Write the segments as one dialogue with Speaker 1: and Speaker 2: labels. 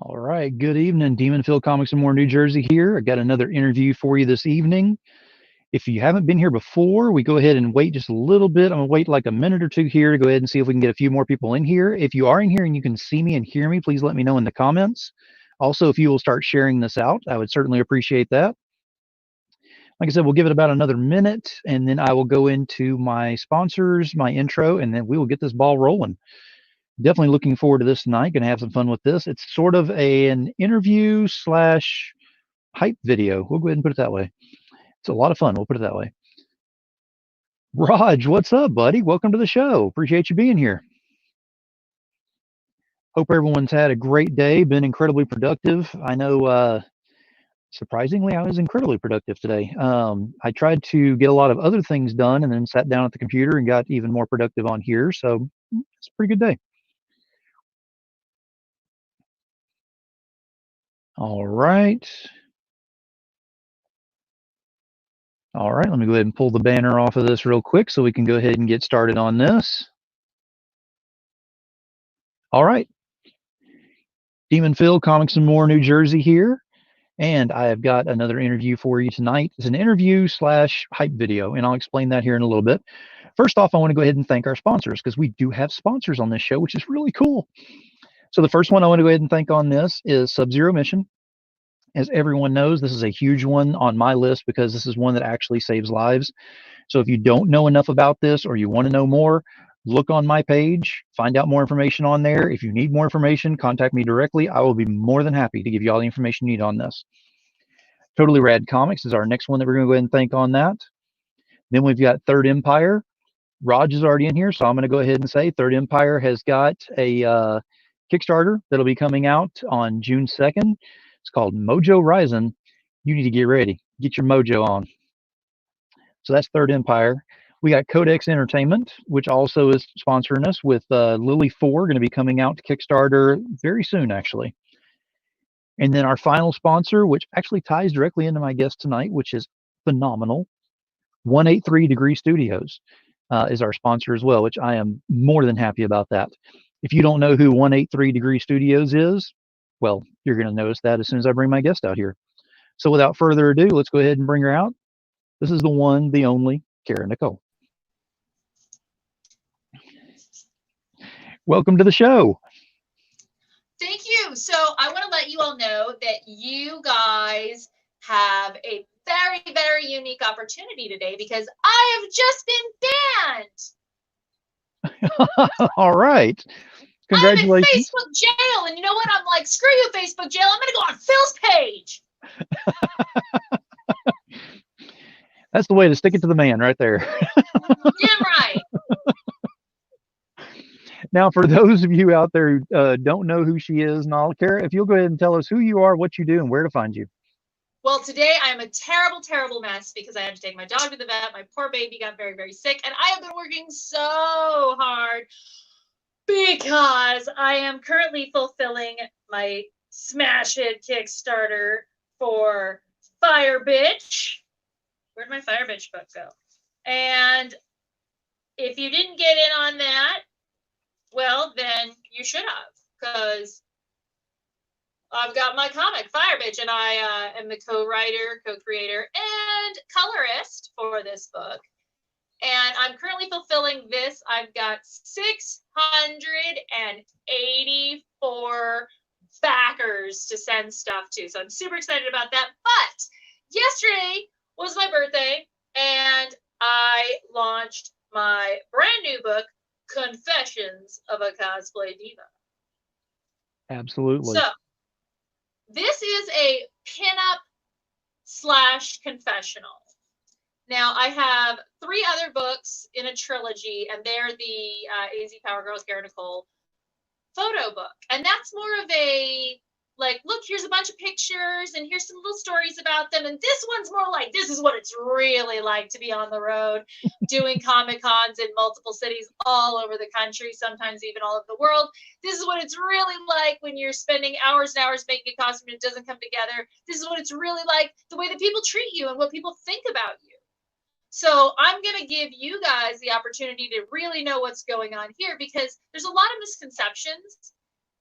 Speaker 1: All right. Good evening, Demonfield Comics and More New Jersey here. I got another interview for you this evening. If you haven't been here before, we go ahead and wait just a little bit. I'm going to wait like a minute or two here to go ahead and see if we can get a few more people in here. If you are in here and you can see me and hear me, please let me know in the comments. Also, if you will start sharing this out, I would certainly appreciate that. Like I said, we'll give it about another minute, and then I will go into my sponsors, my intro, and then we will get this ball rolling. Definitely looking forward to this tonight. Going to have some fun with this. It's sort of an interview slash hype video. We'll go ahead and put it that way. It's a lot of fun. We'll put it that way. Raj, what's up, buddy? Welcome to the show. Appreciate you being here. Hope everyone's had a great day, been incredibly productive. I know, surprisingly, I was incredibly productive today. I tried to get a lot of other things done and then sat down at the computer and got even more productive on here. So it's a pretty good day. All right. All right, let me go ahead and pull the banner off of this real quick so we can go ahead and get started on this. All right. Demonfield Comics and More New Jersey here. And I have got another interview for you tonight. It's an interview slash hype video, and I'll explain that here in a little bit. First off, I want to go ahead and thank our sponsors because we do have sponsors on this show, which is really cool. So the first one I want to go ahead and thank on this is Sub-Zero Mission. As everyone knows, this is a huge one on my list because this is one that actually saves lives. So if you don't know enough about this or you want to know more, look on my page, find out more information on there. If you need more information, contact me directly. I will be more than happy to give you all the information you need on this. Totally Rad Comics is our next one that we're going to go ahead and thank on that. Then we've got Third Empire. Raj is already in here, so I'm going to go ahead and say Third Empire has got a Kickstarter that'll be coming out on June 2nd. It's called Mojo Rising. You need to get ready. Get your mojo on. So that's Third Empire. We got Codex Entertainment, which also is sponsoring us with Lily 4 going to be coming out to Kickstarter very soon, actually. And then our final sponsor, which actually ties directly into my guest tonight, which is phenomenal, 183 Degree Studios is our sponsor as well, which I am more than happy about that. If you don't know who 183 Degree Studios is, well, you're going to notice that as soon as I bring my guest out here. So without further ado, let's go ahead and bring her out. This is the one, the only, Cara Nicole. Welcome to the show.
Speaker 2: Thank you. So I want to let you all know that you guys have a very, very unique opportunity today because I have just been banned.
Speaker 1: All right. Congratulations.
Speaker 2: I'm in Facebook jail. And you know what? I'm like, screw you, Facebook jail. I'm going to go on Phil's page.
Speaker 1: That's the way to stick it to the man right there.
Speaker 2: Damn right.
Speaker 1: Now, for those of you out there who don't know who she is and all, Cara, if you'll go ahead and tell us who you are, what you do, and where to find you.
Speaker 2: Well, today I'm a terrible, terrible mess because I had to take my dog to the vet. My poor baby got very, very sick. And I have been working so hard because I am currently fulfilling my Smash Hit Kickstarter for Fire Bitch. Where'd my Fire Bitch book go? And if you didn't get in on that, well, then you should have, because I've got my comic, Fire Bitch, and I am the co-writer, co-creator, and colorist for this book. And I'm currently fulfilling this. I've got 684 backers to send stuff to. So I'm super excited about that. But yesterday was my birthday, and I launched my brand new book, Confessions of a Cosplay Diva.
Speaker 1: Absolutely.
Speaker 2: So this is a pinup / confessional. Now, I have 3 other books in a trilogy, and they're the AZ Power Girls Cara Nicole photo book. And that's more of a, like, look, here's a bunch of pictures, and here's some little stories about them. And this one's more like, this is what it's really like to be on the road, doing Comic-Cons in multiple cities all over the country, sometimes even all over the world. This is what it's really like when you're spending hours and hours making a costume and it doesn't come together. This is what it's really like, the way that people treat you and what people think about you. So I'm going to give you guys the opportunity to really know what's going on here, because there's a lot of misconceptions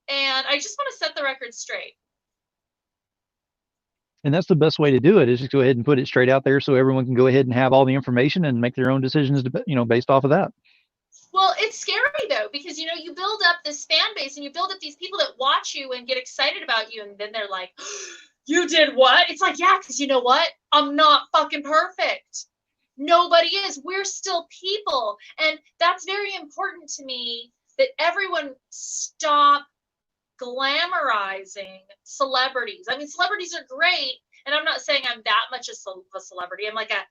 Speaker 2: And I just want to set the record straight.
Speaker 1: And that's the best way to do it, is just go ahead and put it straight out there so everyone can go ahead and have all the information and make their own decisions, based off of that.
Speaker 2: Well, it's scary though, because you build up this fan base and you build up these people that watch you and get excited about you, and then they're like, you did what? It's like, yeah, because you know what? I'm not fucking perfect. Nobody is. We're still people. And that's very important to me, that everyone stop glamorizing celebrities. I mean, celebrities are great, and I'm not saying I'm that much a celebrity. I'm like a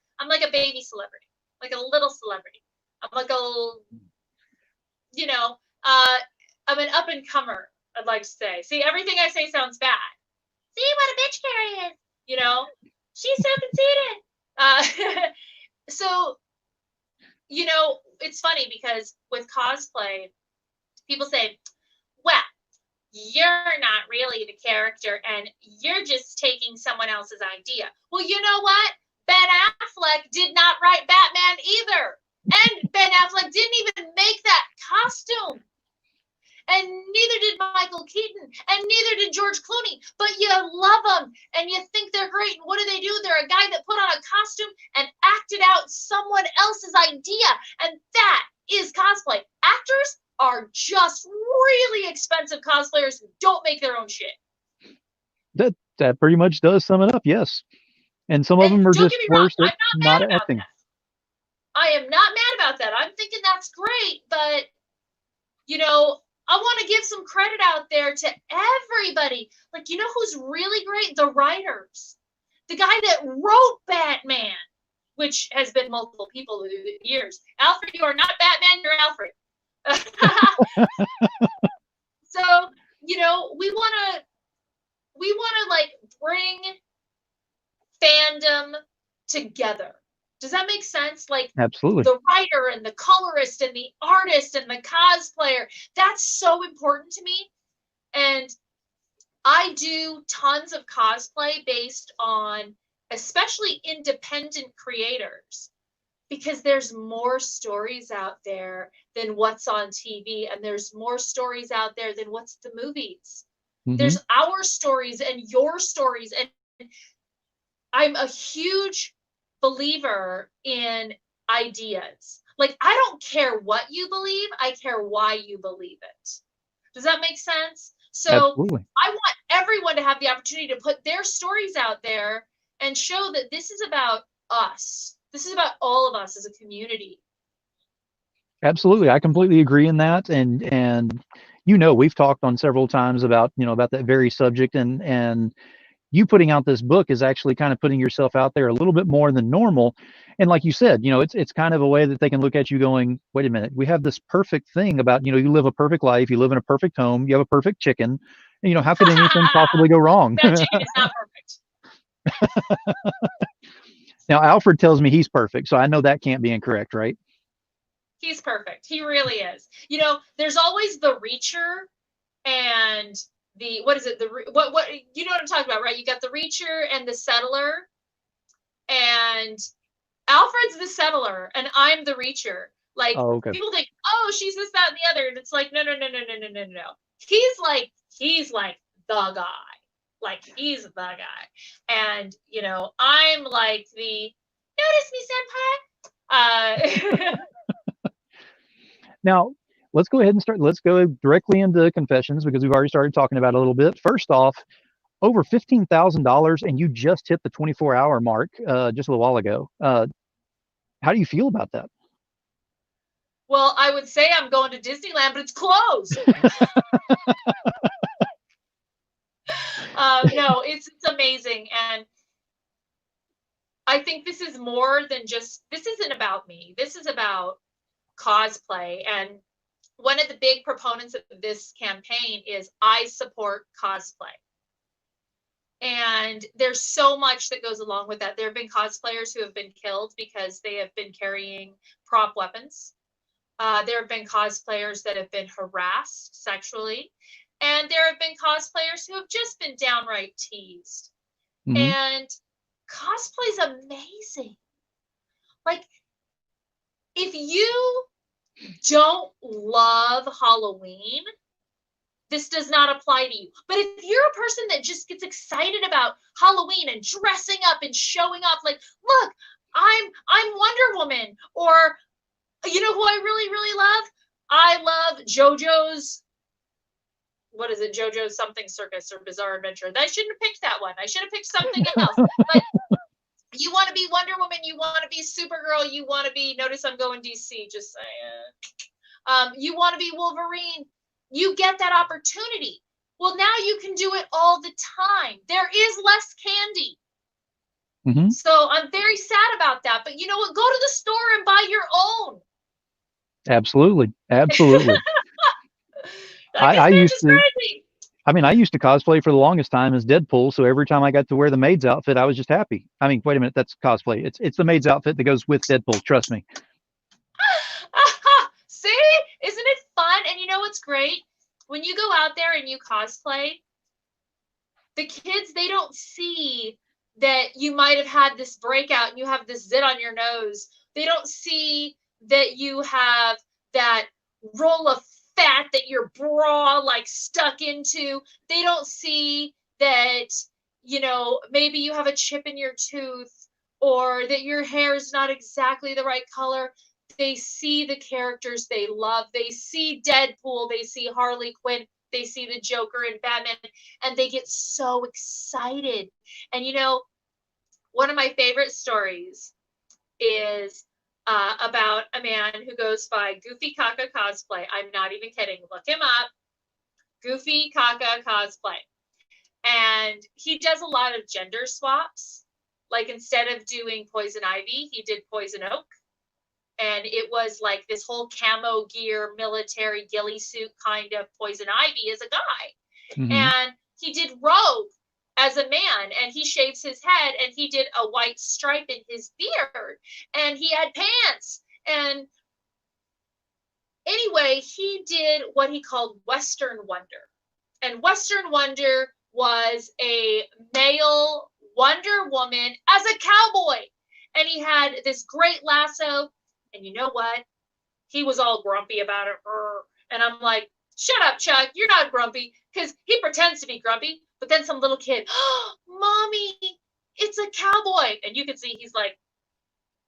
Speaker 2: baby celebrity, like a little celebrity. I'm like I'm an up and comer, I'd like to say. See, everything I say sounds bad. See what a bitch Carrie is. She's so conceited. So, it's funny because with cosplay, people say, well, you're not really the character and you're just taking someone else's idea. Well, you know what? Ben Affleck did not write Batman either. And Ben Affleck didn't even make that costume. And neither did Michael Keaton, and neither did George Clooney. But you love them, and you think they're great. And what do? They're a guy that put on a costume and acted out someone else's idea. And that is cosplay. Actors are just really expensive cosplayers who don't make their own shit.
Speaker 1: That pretty much does sum it up, yes. And some of them are just worse at not acting.
Speaker 2: I am not mad about that. I'm thinking that's great, but I want to give some credit out there to everybody. Like, who's really great? The writers. The guy that wrote Batman, which has been multiple people through the years. Alfred, you are not Batman, you're Alfred. So, we want to like bring fandom together. Does that make sense? Like,
Speaker 1: absolutely,
Speaker 2: the writer and the colorist and the artist and the cosplayer, that's so important to me. And I do tons of cosplay based on especially independent creators, because there's more stories out there than what's on TV, and there's more stories out there than what's the movies. Mm-hmm. There's our stories and your stories, and I'm a huge believer in ideas. Like, I don't care what you believe, I care why you believe it. Does that make sense? So absolutely. I want everyone to have the opportunity to put their stories out there and show that this is about us. This is about all of us as a community.
Speaker 1: Absolutely. I completely agree in that. And we've talked on several times about that very subject, and you putting out this book is actually kind of putting yourself out there a little bit more than normal. And like you said, it's kind of a way that they can look at you going, wait a minute, we have this perfect thing about, you live a perfect life, you live in a perfect home, you have a perfect chicken. And, how could anything possibly go wrong?
Speaker 2: That chicken is not perfect.
Speaker 1: Now, Alfred tells me he's perfect, so I know that can't be incorrect, right?
Speaker 2: He's perfect. He really is. There's always the reacher and the, what is it? What you know what I'm talking about, right? You got the reacher and the settler, and Alfred's the settler and I'm the reacher. Like, okay. People think, oh, she's this, that, and the other, and it's like, no. He's like the guy. Like, he's the guy. And I'm like the notice me, senpai.
Speaker 1: Now, let's go ahead and start. Let's go directly into confessions, because we've already started talking about it a little bit. First off, over $15,000, and you just hit the 24-hour mark just a little while ago. How do you feel about that?
Speaker 2: Well, I would say I'm going to Disneyland, but it's closed. No, it's amazing. And I think this is more than just, this isn't about me. This is about cosplay. And one of the big proponents of this campaign is I support cosplay. And there's so much that goes along with that. There have been cosplayers who have been killed because they have been carrying prop weapons. There have been cosplayers that have been harassed sexually. And there have been cosplayers who have just been downright teased. Mm-hmm. And cosplay's amazing. Like, if you don't love Halloween, this does not apply to you. But if you're a person that just gets excited about Halloween and dressing up and showing off, like, look, I'm Wonder Woman, or you know who I really, really love? I love JoJo's, what is it? JoJo's something circus or bizarre adventure. I shouldn't have picked that one. I should have picked something else. But you want to be Wonder Woman, you want to be Supergirl, you want to be, notice I'm going DC, just saying. You want to be Wolverine, you get that opportunity. Well, now you can do it all the time. There is less candy.
Speaker 1: Mm-hmm.
Speaker 2: So I'm very sad about that. But you know what? Go to the store and buy your own.
Speaker 1: Absolutely. Absolutely. I used to, I mean, I used to cosplay for the longest time as Deadpool. So every time I got to wear the maid's outfit, I was just happy. I mean, wait a minute, that's cosplay. It's the maid's outfit that goes with Deadpool. Trust me.
Speaker 2: See, isn't it fun? And you know what's great? When you go out there and you cosplay, the kids, they don't see that you might have had this breakout and you have this zit on your nose. They don't see that you have that roll of fat that your bra like stuck into. They don't see that, you know, maybe you have a chip in your tooth or that your hair is not exactly the right color. They see the characters they love. They see Deadpool. They see Harley Quinn. They see the Joker and Batman, and they get so excited. And you know, one of my favorite stories is about a man who goes by Goofy Kaka Cosplay. I'm not even kidding. Look him up. Goofy Kaka Cosplay. And he does a lot of gender swaps. Like instead of doing Poison Ivy, he did Poison Oak. And it was like this whole camo gear, military ghillie suit kind of Poison Ivy as a guy.
Speaker 1: Mm-hmm.
Speaker 2: And he did Rogue as a man, and he shaves his head, and he did a white stripe in his beard, and he had pants. And anyway, he did what he called Western Wonder. And Western Wonder was a male Wonder Woman as a cowboy. And he had this great lasso. And you know what? He was all grumpy about it. And I'm like, shut up, Chuck. You're not grumpy. Because he pretends to be grumpy. But then some little kid, oh, Mommy, it's a cowboy. And you can see he's like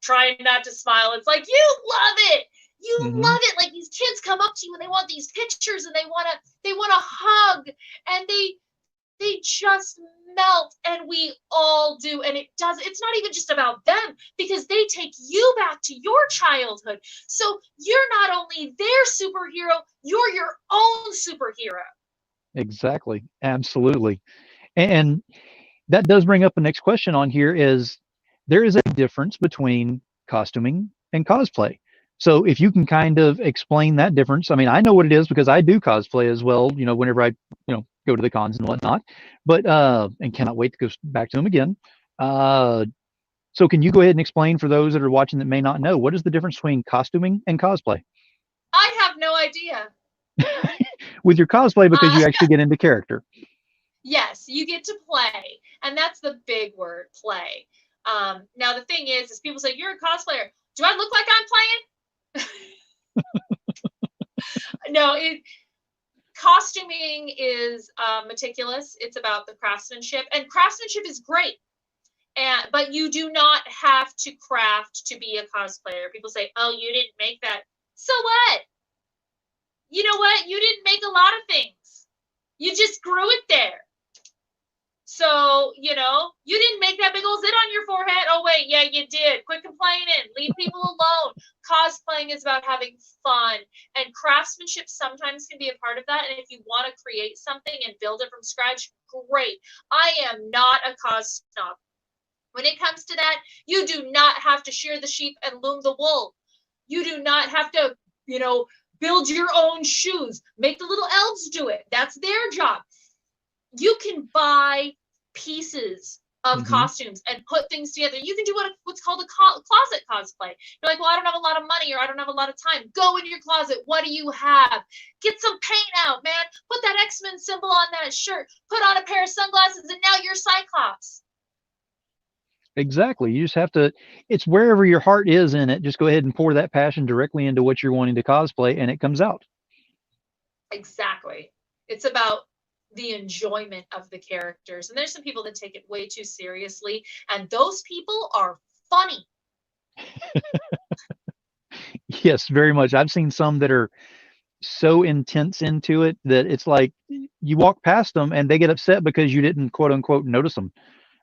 Speaker 2: trying not to smile. It's like, you love it. You love it. Like these kids come up to you and they want these pictures and they want to hug. And they just melt, and we all do. And it's not even just about them, because they take you back to your childhood. So you're not only their superhero, you're your own superhero.
Speaker 1: Exactly. Absolutely. And that does bring up the next question on here is there is a difference between costuming and cosplay. So if you can kind of explain that difference. I mean, I know what it is because I do cosplay as well, you know, whenever I, go to the cons and whatnot, but, and cannot wait to go back to them again. So can you go ahead and explain for those that are watching that may not know, what is the difference between costuming and cosplay?
Speaker 2: I have no idea.
Speaker 1: With your cosplay, because you actually get into character.
Speaker 2: Yes, you get to play. And that's the big word, play. Now, the thing is people say, you're a cosplayer. Do I look like I'm playing? No, costuming is meticulous. It's about the craftsmanship. And craftsmanship is great. But you do not have to craft to be a cosplayer. People say, oh, you didn't make that. So what? You know what? You didn't make a lot of things. You just grew it there. So, you didn't make that big old zit on your forehead. Oh, wait, yeah, you did. Quit complaining. Leave people alone. Cosplaying is about having fun. And craftsmanship sometimes can be a part of that. And if you want to create something and build it from scratch, great. I am not a cos snob. When it comes to that, you do not have to shear the sheep and loom the wool. You do not have to, build your own shoes. Make the little elves do it. That's their job. You can buy pieces of costumes and put things together. You can do what's called a closet cosplay. You're like, well, I don't have a lot of money or I don't have a lot of time. Go in your closet. What do you have? Get some paint out, man. Put that X-Men symbol on that shirt. Put on a pair of sunglasses and now you're Cyclops.
Speaker 1: Exactly. You just have to, it's wherever your heart is in it. Just go ahead and pour that passion directly into what you're wanting to cosplay and it comes out.
Speaker 2: Exactly. It's about the enjoyment of the characters. And there's some people that take it way too seriously, and those people are funny.
Speaker 1: Yes, very much. I've seen some that are so intense into it that it's like you walk past them and they get upset because you didn't quote unquote notice them.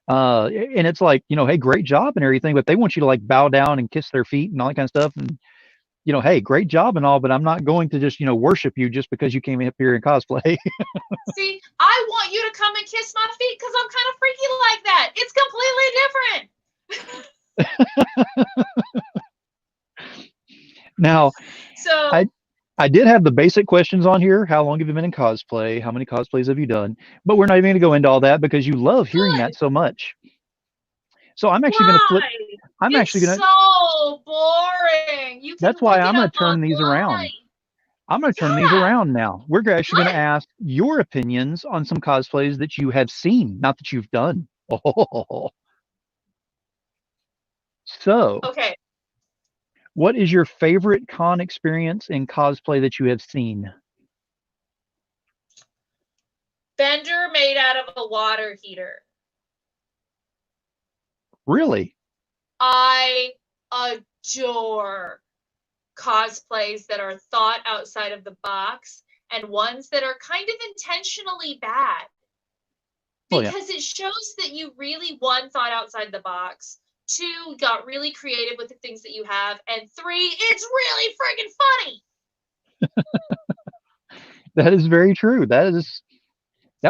Speaker 1: And it's like, hey, great job and everything, but they want you to like bow down and kiss their feet and all that kind of stuff. And hey, great job and all, but I'm not going to just, worship you just because you came up here in cosplay.
Speaker 2: See, I want you to come and kiss my feet because I'm kind of freaky like that. It's completely different.
Speaker 1: Now,
Speaker 2: So
Speaker 1: I did have the basic questions on here. How long have you been in cosplay? How many cosplays have you done? But we're not even going to go into all that because you love hearing that
Speaker 2: good.
Speaker 1: so much. So I'm actually going to flip.
Speaker 2: Why?
Speaker 1: I'm actually
Speaker 2: It's
Speaker 1: going to.
Speaker 2: so boring. You can
Speaker 1: That's why
Speaker 2: look it
Speaker 1: I'm going
Speaker 2: up
Speaker 1: to turn these around.
Speaker 2: online.
Speaker 1: I'm going to turn these
Speaker 2: Yeah.
Speaker 1: around now. We're actually going to
Speaker 2: Good.
Speaker 1: ask your opinions on some cosplays that you have seen, not that you've done. Oh. So,
Speaker 2: Okay.
Speaker 1: what is your favorite con experience in cosplay that you have seen?
Speaker 2: Bender made out of a water heater.
Speaker 1: Really?
Speaker 2: I adore cosplays that are thought outside of the box and ones that are kind of intentionally bad.
Speaker 1: Oh, yeah.
Speaker 2: Because it shows that you really, one, thought outside the box, two, got really creative with the things that you have, and three, it's really friggin' funny.
Speaker 1: That is very true. That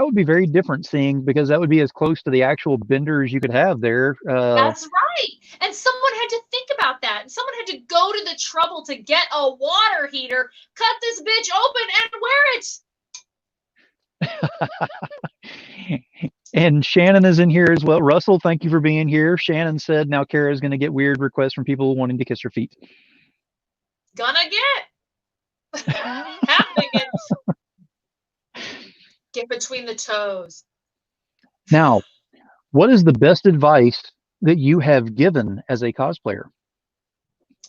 Speaker 1: would be very different seeing because that would be as close to the actual benders you could have there.
Speaker 2: That's right. And someone had to think about that. And someone had to go to the trouble to get a water heater, cut this bitch open, and wear it.
Speaker 1: And Shannon is in here as well. Russell, thank you for being here. Shannon said now Cara is going to get weird requests from people wanting to kiss her feet.
Speaker 2: Gonna get happening. Get between the toes.
Speaker 1: Now, what is the best advice that you have given as a cosplayer?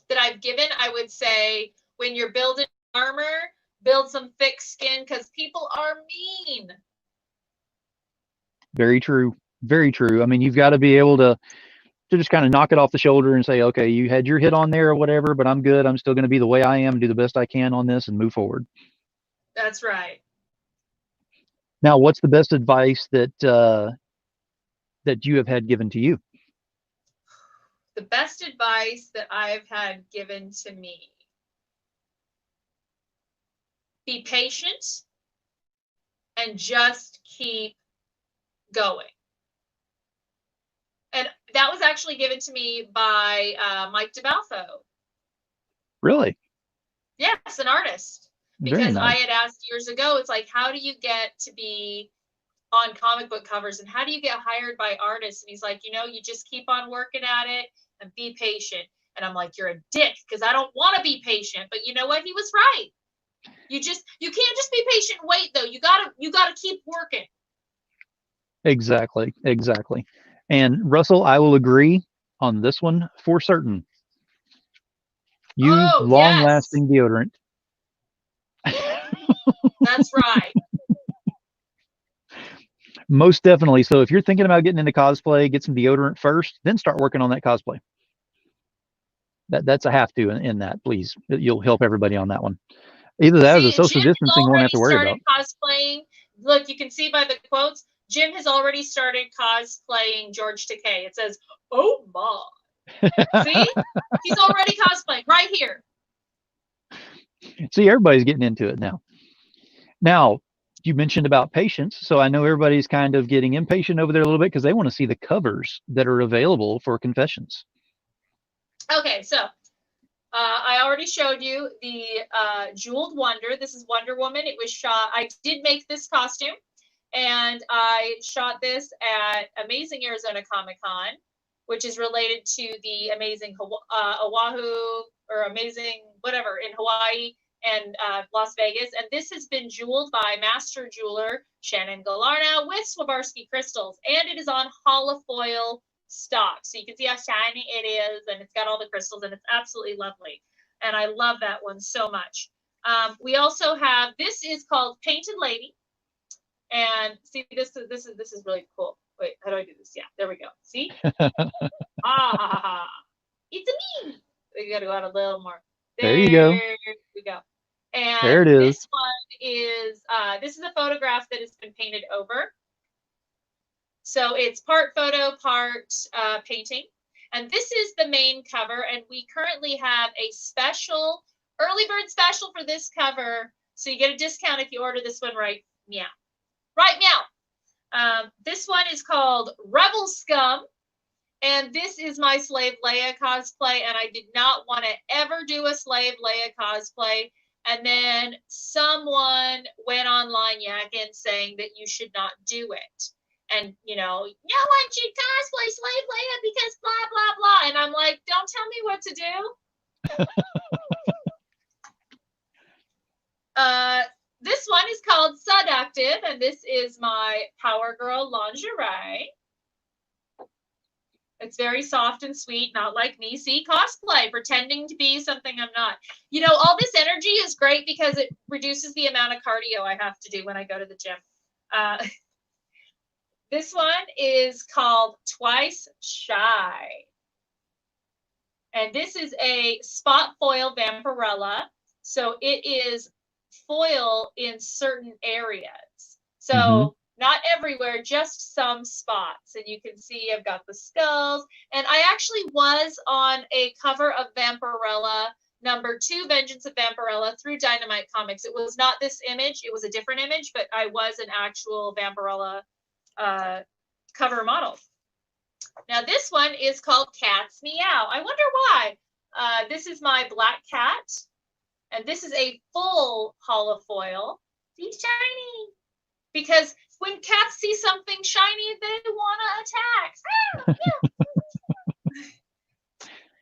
Speaker 2: That I've given, I would say, when you're building armor, build some thick skin because people are mean.
Speaker 1: Very true. Very true. I mean, you've got to be able to just kind of knock it off the shoulder and say, okay, you had your hit on there or whatever, but I'm good. I'm still going to be the way I am, do the best I can on this and move forward.
Speaker 2: That's right.
Speaker 1: Now, what's the best advice that you have had given to you?
Speaker 2: The best advice that I've had given to me: be patient and just keep going. And that was actually given to me by Mike DeBalfo.
Speaker 1: Really?
Speaker 2: Yes, an artist.
Speaker 1: Very
Speaker 2: Because I
Speaker 1: nice.
Speaker 2: had asked years ago, it's like, how do you get to be on comic book covers and how do you get hired by artists? And he's like, you just keep on working at it and be patient. And I'm like, you're a dick because I don't want to be patient. But you know what? He was right. You can't just be patient and wait though. You gotta keep working.
Speaker 1: Exactly. Exactly. And Russell, I will agree on this one for certain. Use
Speaker 2: Oh
Speaker 1: long
Speaker 2: yes,
Speaker 1: lasting deodorant.
Speaker 2: that's right.
Speaker 1: Most definitely. So if you're thinking about getting into cosplay, get some deodorant first, then start working on that cosplay. That's a have to in that, please. You'll help everybody on that one. Either that or the
Speaker 2: See,
Speaker 1: social
Speaker 2: Jim has
Speaker 1: distancing won't have
Speaker 2: already
Speaker 1: to worry about.
Speaker 2: started cosplaying. Look, you can see by the quotes, Jim has already started cosplaying George Takei. It says, "Oh my." See? He's already cosplaying right here.
Speaker 1: See, everybody's getting into it now. Now, you mentioned about patience, so I know everybody's kind of getting impatient over there a little bit because they want to see the covers that are available for confessions.
Speaker 2: Okay, so I already showed you the Jeweled Wonder. This is Wonder Woman. It was shot. I did make this costume, and I shot this at Amazing Arizona Comic Con, which is related to the Amazing Oahu or Amazing whatever in Hawaii and Las Vegas. And this has been jeweled by master jeweler Shannon Galarna with Swarovski crystals, and it is on holofoil stock. So you can see how shiny it is, and it's got all the crystals, and it's absolutely lovely. And I love that one so much. We also have, this is called Painted Lady. And see, this is really cool. Wait, how do I do this? Yeah, there we go. See? Ah, it's a me. We got to go out a little more.
Speaker 1: There you go.
Speaker 2: There we go. And
Speaker 1: There it is.
Speaker 2: this one is this is a photograph that has been painted over. So it's part photo, part painting. And this is the main cover. And we currently have a special early bird special for this cover. So you get a discount if you order this one right meow. Right meow. This one is called Rebel Scum. And this is my Slave Leia cosplay. And I did not want to ever do a Slave Leia cosplay. And then someone went online yakking saying that you should not do it. And, you know, no one should cosplay Slave Leia because blah, blah, blah. And I'm like, don't tell me what to do. This one is called Seductive, and this is my Power Girl lingerie. It's very soft and sweet, not like me. See, cosplay, pretending to be something I'm not. You know, all this energy is great because it reduces the amount of cardio I have to do when I go to the gym. This one is called Twice Shy. And this is a spot foil Vampirella. So it is foil in certain areas. So not everywhere, just some spots. And you can see I've got the skulls. And I actually was on a cover of Vampirella, #2, Vengeance of Vampirella, through Dynamite Comics. It was not this image. It was a different image, but I was an actual Vampirella cover model. Now this one is called Cat's Meow. I wonder why. This is my black cat. And this is a full holofoil. See, shiny. Because when cats see something shiny, they want to attack.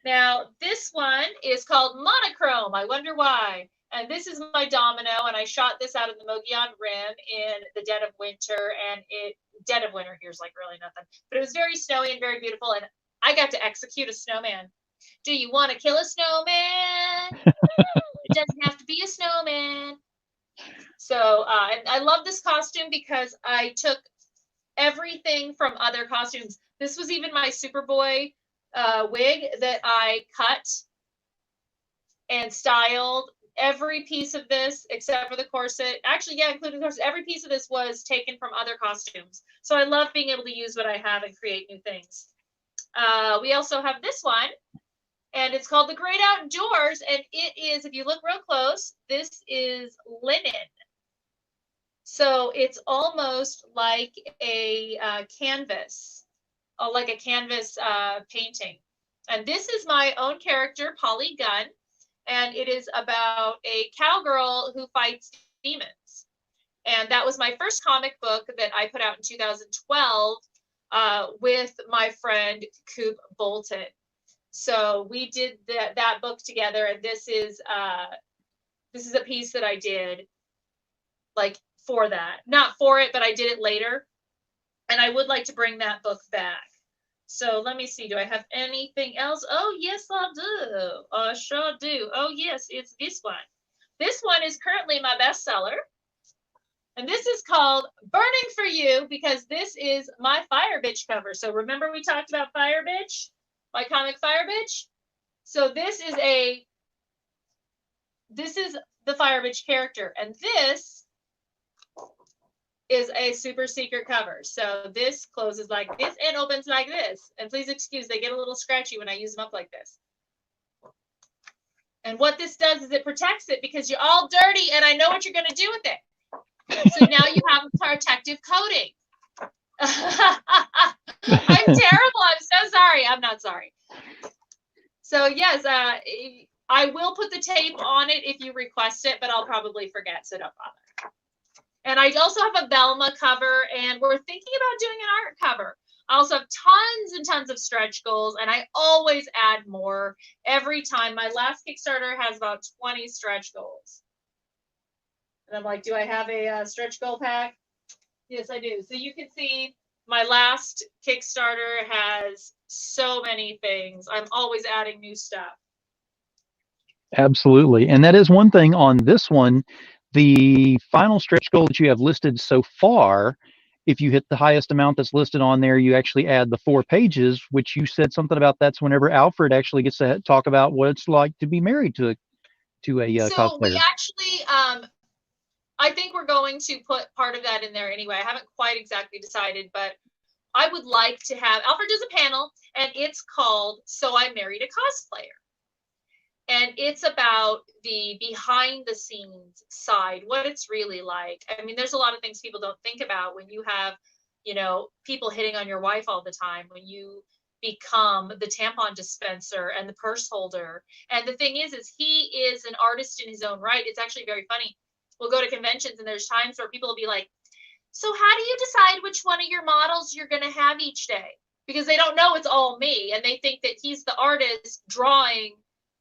Speaker 2: Now, this one is called Monochrome. I wonder why. And this is my domino, and I shot this out of the Mogollon Rim in the dead of winter, and dead of winter here's like really nothing. But it was very snowy and very beautiful, and I got to execute a snowman. Do you want to kill a snowman? It doesn't have to be a snowman. So I love this costume because I took everything from other costumes. This was even my Superboy wig that I cut and styled. Every piece of this, except for the corset, actually, yeah, including the corset, every piece of this was taken from other costumes. So I love being able to use what I have and create new things. We also have this one, and it's called The Great Outdoors. And it is, if you look real close, this is linen. So it's almost like a canvas, like a canvas painting. And this is my own character, Polly Gunn. And it is about a cowgirl who fights demons. And that was my first comic book that I put out in 2012 with my friend Coop Bolton. So we did that book together, and this is a piece that I did like for that. Not for it, but I did it later. And I would like to bring that book back. So let me see. Do I have anything else? Oh, yes, I do. I sure do. Oh, yes, it's this one. This one is currently my bestseller. And this is called Burning for You because this is my Fire Bitch cover. So remember we talked about Fire Bitch? My comic Fire Bitch? So this is the Fire Bitch character. And this is a super secret cover. So this closes like this and opens like this. And please excuse, they get a little scratchy when I use them up like this. And what this does is it protects it because you're all dirty and I know what you're going to do with it. So now you have a protective coating. I'm terrible. I'm so sorry. I'm not sorry. So yes, I will put the tape on it if you request it, but I'll probably forget, so don't bother. And I also have a Velma cover, and we're thinking about doing an art cover. I also have tons and tons of stretch goals, and I always add more every time. My last Kickstarter has about 20 stretch goals. And I'm like, do I have a stretch goal pack? Yes, I do. So you can see my last Kickstarter has so many things. I'm always adding new stuff.
Speaker 1: Absolutely. And that is one thing on this one The final stretch goal that you have listed so far, if you hit the highest amount that's listed on there, you actually add the 4 pages, which you said something about that's whenever Alfred actually gets to talk about what it's like to be married to a
Speaker 2: So we
Speaker 1: cosplayer.
Speaker 2: actually, I think we're going to put part of that in there anyway. I haven't quite exactly decided, but I would like to have, Alfred does a panel, and it's called So I Married a Cosplayer. And it's about the behind the scenes side, what it's really like. I mean, there's a lot of things people don't think about when you have, people hitting on your wife all the time, when you become the tampon dispenser and the purse holder. And the thing is he is an artist in his own right. It's actually very funny. We'll go to conventions and there's times where people will be like, so how do you decide which one of your models you're going to have each day? Because they don't know it's all me, and they think that he's the artist drawing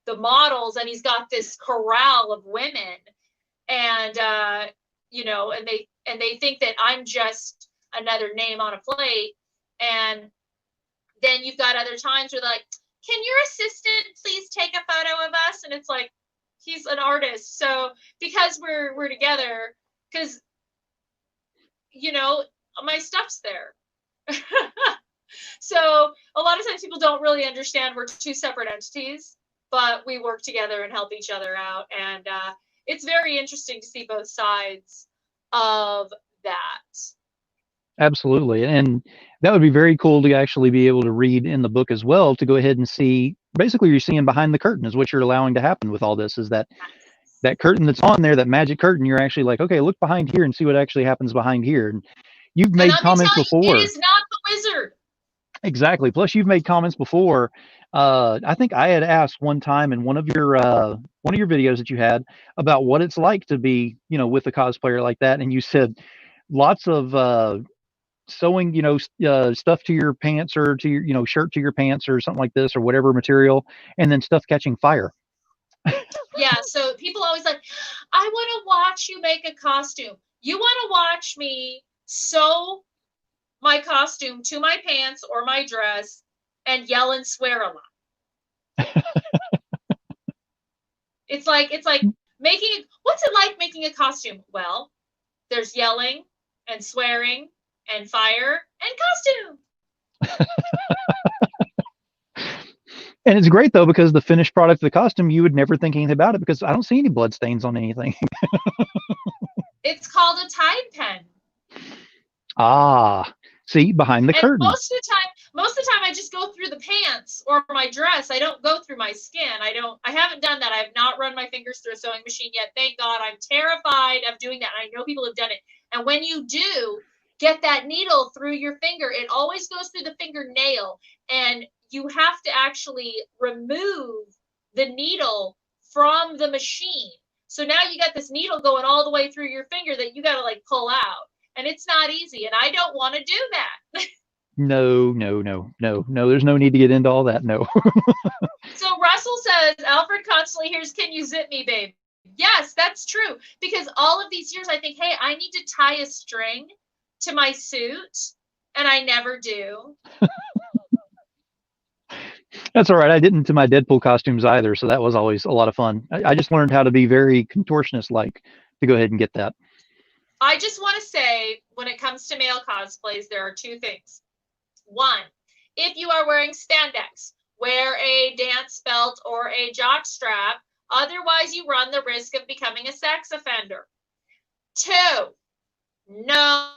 Speaker 2: the models and he's got this corral of women, and and they think that I'm just another name on a plate. And then you've got other times where they're like, can your assistant please take a photo of us? And it's like, he's an artist. So because we're together, because my stuff's there. So a lot of times people don't really understand we're two separate entities, but we work together and help each other out. And it's very interesting to see both sides of that.
Speaker 1: Absolutely. And that would be very cool to actually be able to read in the book as well, to go ahead and see, basically you're seeing behind the curtain is what you're allowing to happen with all this, is that curtain that's on there, that magic curtain, you're actually like, okay, look behind here and see what actually happens behind here. And you've made comments before.
Speaker 2: It is not the wizard.
Speaker 1: Exactly. Plus, you've made comments before. I think I had asked one time in one of your videos that you had about what it's like to be, with a cosplayer like that, and you said lots of sewing, stuff to your pants or to your, shirt to your pants or something like this or whatever material, and then stuff catching fire.
Speaker 2: Yeah. So people always like, I want to watch you make a costume. You want to watch me sew my costume to my pants or my dress and yell and swear a lot. It's like making, what's it like making a costume? Well, there's yelling and swearing and fire and costume.
Speaker 1: And it's great though, because the finished product of the costume, you would never think anything about it because I don't see any blood stains on anything.
Speaker 2: It's called a Tide pen.
Speaker 1: Ah, see, behind the curtain.
Speaker 2: Most of the time I just go through the pants or my dress. I don't go through my skin. I haven't done that. I have not run my fingers through a sewing machine yet. Thank God. I'm terrified of doing that. I know people have done it. And when you do get that needle through your finger, it always goes through the fingernail, and you have to actually remove the needle from the machine. So now you got this needle going all the way through your finger that you got to like pull out. And it's not easy. And I don't want to do that.
Speaker 1: No. There's no need to get into all that. No.
Speaker 2: So Russell says, Alfred constantly hears, can you zip me, babe? Yes, that's true. Because all of these years I think, hey, I need to tie a string to my suit. And I never do.
Speaker 1: That's all right. I didn't to my Deadpool costumes either. So that was always a lot of fun. I just learned how to be very contortionist-like to go ahead and get that.
Speaker 2: I just want to say, when it comes to male cosplays, there are two things. One, if you are wearing spandex, wear a dance belt or a jock strap. Otherwise, you run the risk of becoming a sex offender. Two, no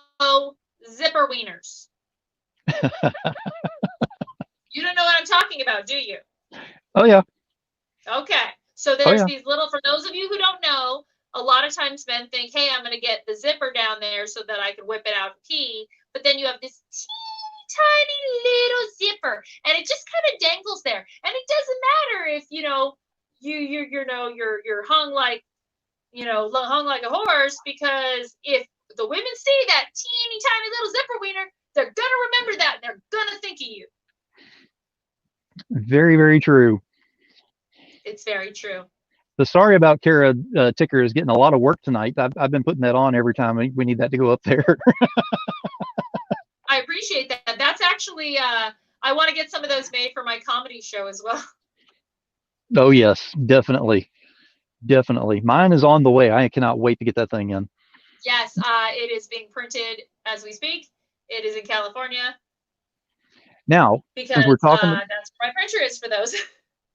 Speaker 2: zipper wieners. You don't know what I'm talking about, do you?
Speaker 1: Oh, yeah.
Speaker 2: Okay. So there's these little, for those of you who don't know, a lot of times men think, hey, I'm going to get the zipper down there so that I can whip it out and pee. But then you have this teeny tiny little zipper, and it just kind of dangles there. And it doesn't matter if, you're hung like, hung like a horse, because if the women see that teeny tiny little zipper wiener, they're going to remember that, and they're going to think of you.
Speaker 1: Very, very true.
Speaker 2: It's very true.
Speaker 1: The story about Cara Ticker is getting a lot of work tonight. I've been putting that on every time we need that to go up there.
Speaker 2: I appreciate that. That's actually, I want to get some of those made for my comedy show as well.
Speaker 1: Oh, yes, definitely. Definitely. Mine is on the way. I cannot wait to get that thing in.
Speaker 2: Yes, it is being printed as we speak. It is in California
Speaker 1: Now,
Speaker 2: because
Speaker 1: since we're talking,
Speaker 2: that's where my printer is for those.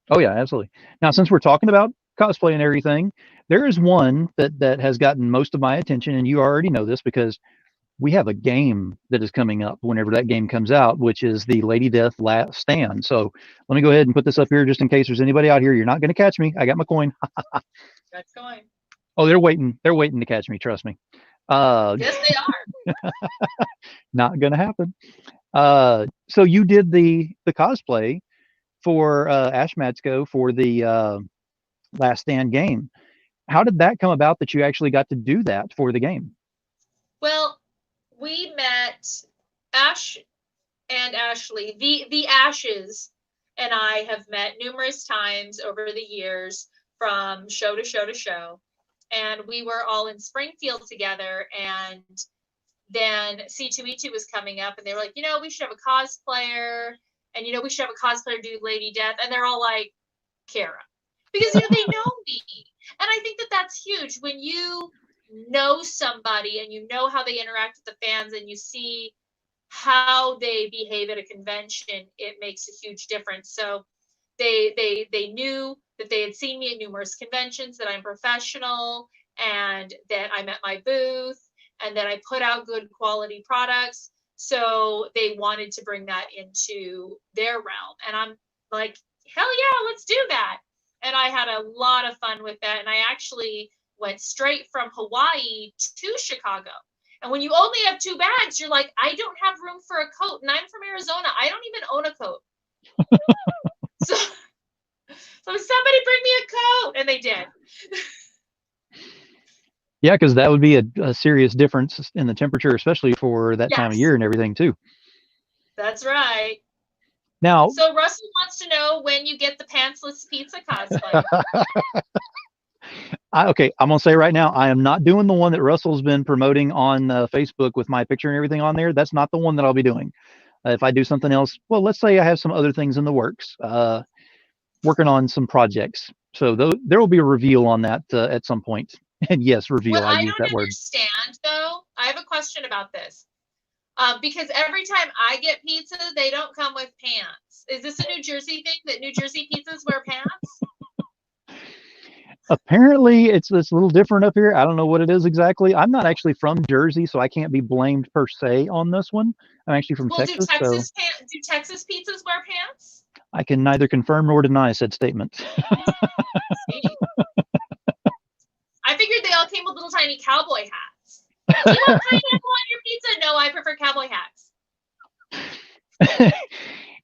Speaker 1: oh yeah, absolutely. Now, since we're talking about cosplay and everything, there is one that has gotten most of my attention, and you already know this because we have a game that is coming up whenever that game comes out, which is the Lady Death Last Stand. So let me go ahead and put this up here just in case there's anybody out here. You're not going to catch me. I got my coin.
Speaker 2: That's going.
Speaker 1: Oh, they're waiting. They're waiting to catch me. Trust me. Uh,
Speaker 2: Yes, they are.
Speaker 1: not going to happen. So you did the cosplay for Ashmatsko for the Last Stand game. How did that come about that you actually got to do that for the game?
Speaker 2: Well, we met Ash and Ashley. The Ashes and I have met numerous times over the years from show to show to show. And we were all in Springfield together, and then C2E2 was coming up, and they were like, we should have a cosplayer, and we should have a cosplayer do Lady Death, and they're all like, Cara, because they know me, and I think that that's huge when you know somebody and you know how they interact with the fans, and you see how they behave at a convention. It makes a huge difference. So they knew that they had seen me at numerous conventions, that I'm professional, and that I'm at my booth, and that I put out good quality products. So they wanted to bring that into their realm. And I'm like, hell yeah, let's do that. And I had a lot of fun with that. And I actually went straight from Hawaii to Chicago. And when you only have 2 bags, you're like, I don't have room for a coat. And I'm from Arizona. I don't even own a coat. So somebody bring me a coat. And they did.
Speaker 1: Yeah, because that would be a serious difference in the temperature, especially for that time of
Speaker 2: Yes,
Speaker 1: year and everything too.
Speaker 2: that's right.
Speaker 1: Now,
Speaker 2: So Russell wants to know when you get the pantsless pizza cosplay.
Speaker 1: okay, I'm gonna say right now, I am not doing the one that Russell's been promoting on Facebook with my picture and everything on there. That's not the one that I'll be doing. If I do something else, well, let's say I have some other things in the works, working on some projects. So there will be a reveal on that at some point. And yes,
Speaker 2: What
Speaker 1: reveal. I
Speaker 2: I
Speaker 1: use
Speaker 2: don't
Speaker 1: that word.
Speaker 2: understand, though, I have a question about this. Because every time I get pizza, they don't come with pants. Is this a New Jersey thing that New Jersey pizzas wear pants?
Speaker 1: Apparently, it's a little different up here. I don't know what it is exactly. I'm not actually from Jersey, so I can't be blamed per se on this one. I'm actually from
Speaker 2: Well, do
Speaker 1: Texas, so
Speaker 2: Texas pizzas wear pants?
Speaker 1: I can neither confirm nor deny said statement.
Speaker 2: See, I figured they all came with little tiny cowboy hats. Do you want pineapple on your pizza? No, I prefer cowboy hats.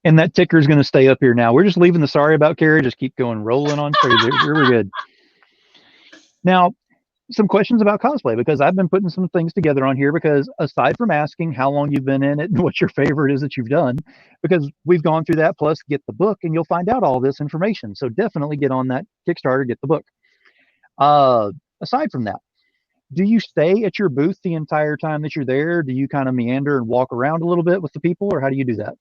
Speaker 1: And that ticker is going to stay up here now. We're just leaving the sorry about Cara. Just keep going, rolling on crazy. We're good. Now, some questions about cosplay because I've been putting some things together on here because aside from asking how long you've been in it and what your favorite is that you've done, because we've gone through that, plus get the book and you'll find out all this information. So definitely get on that Kickstarter, get the book. Uh, Aside from that, do you stay at your booth the entire time that you're there? Do you kind of meander and walk around a little bit with the people, or how do you do that?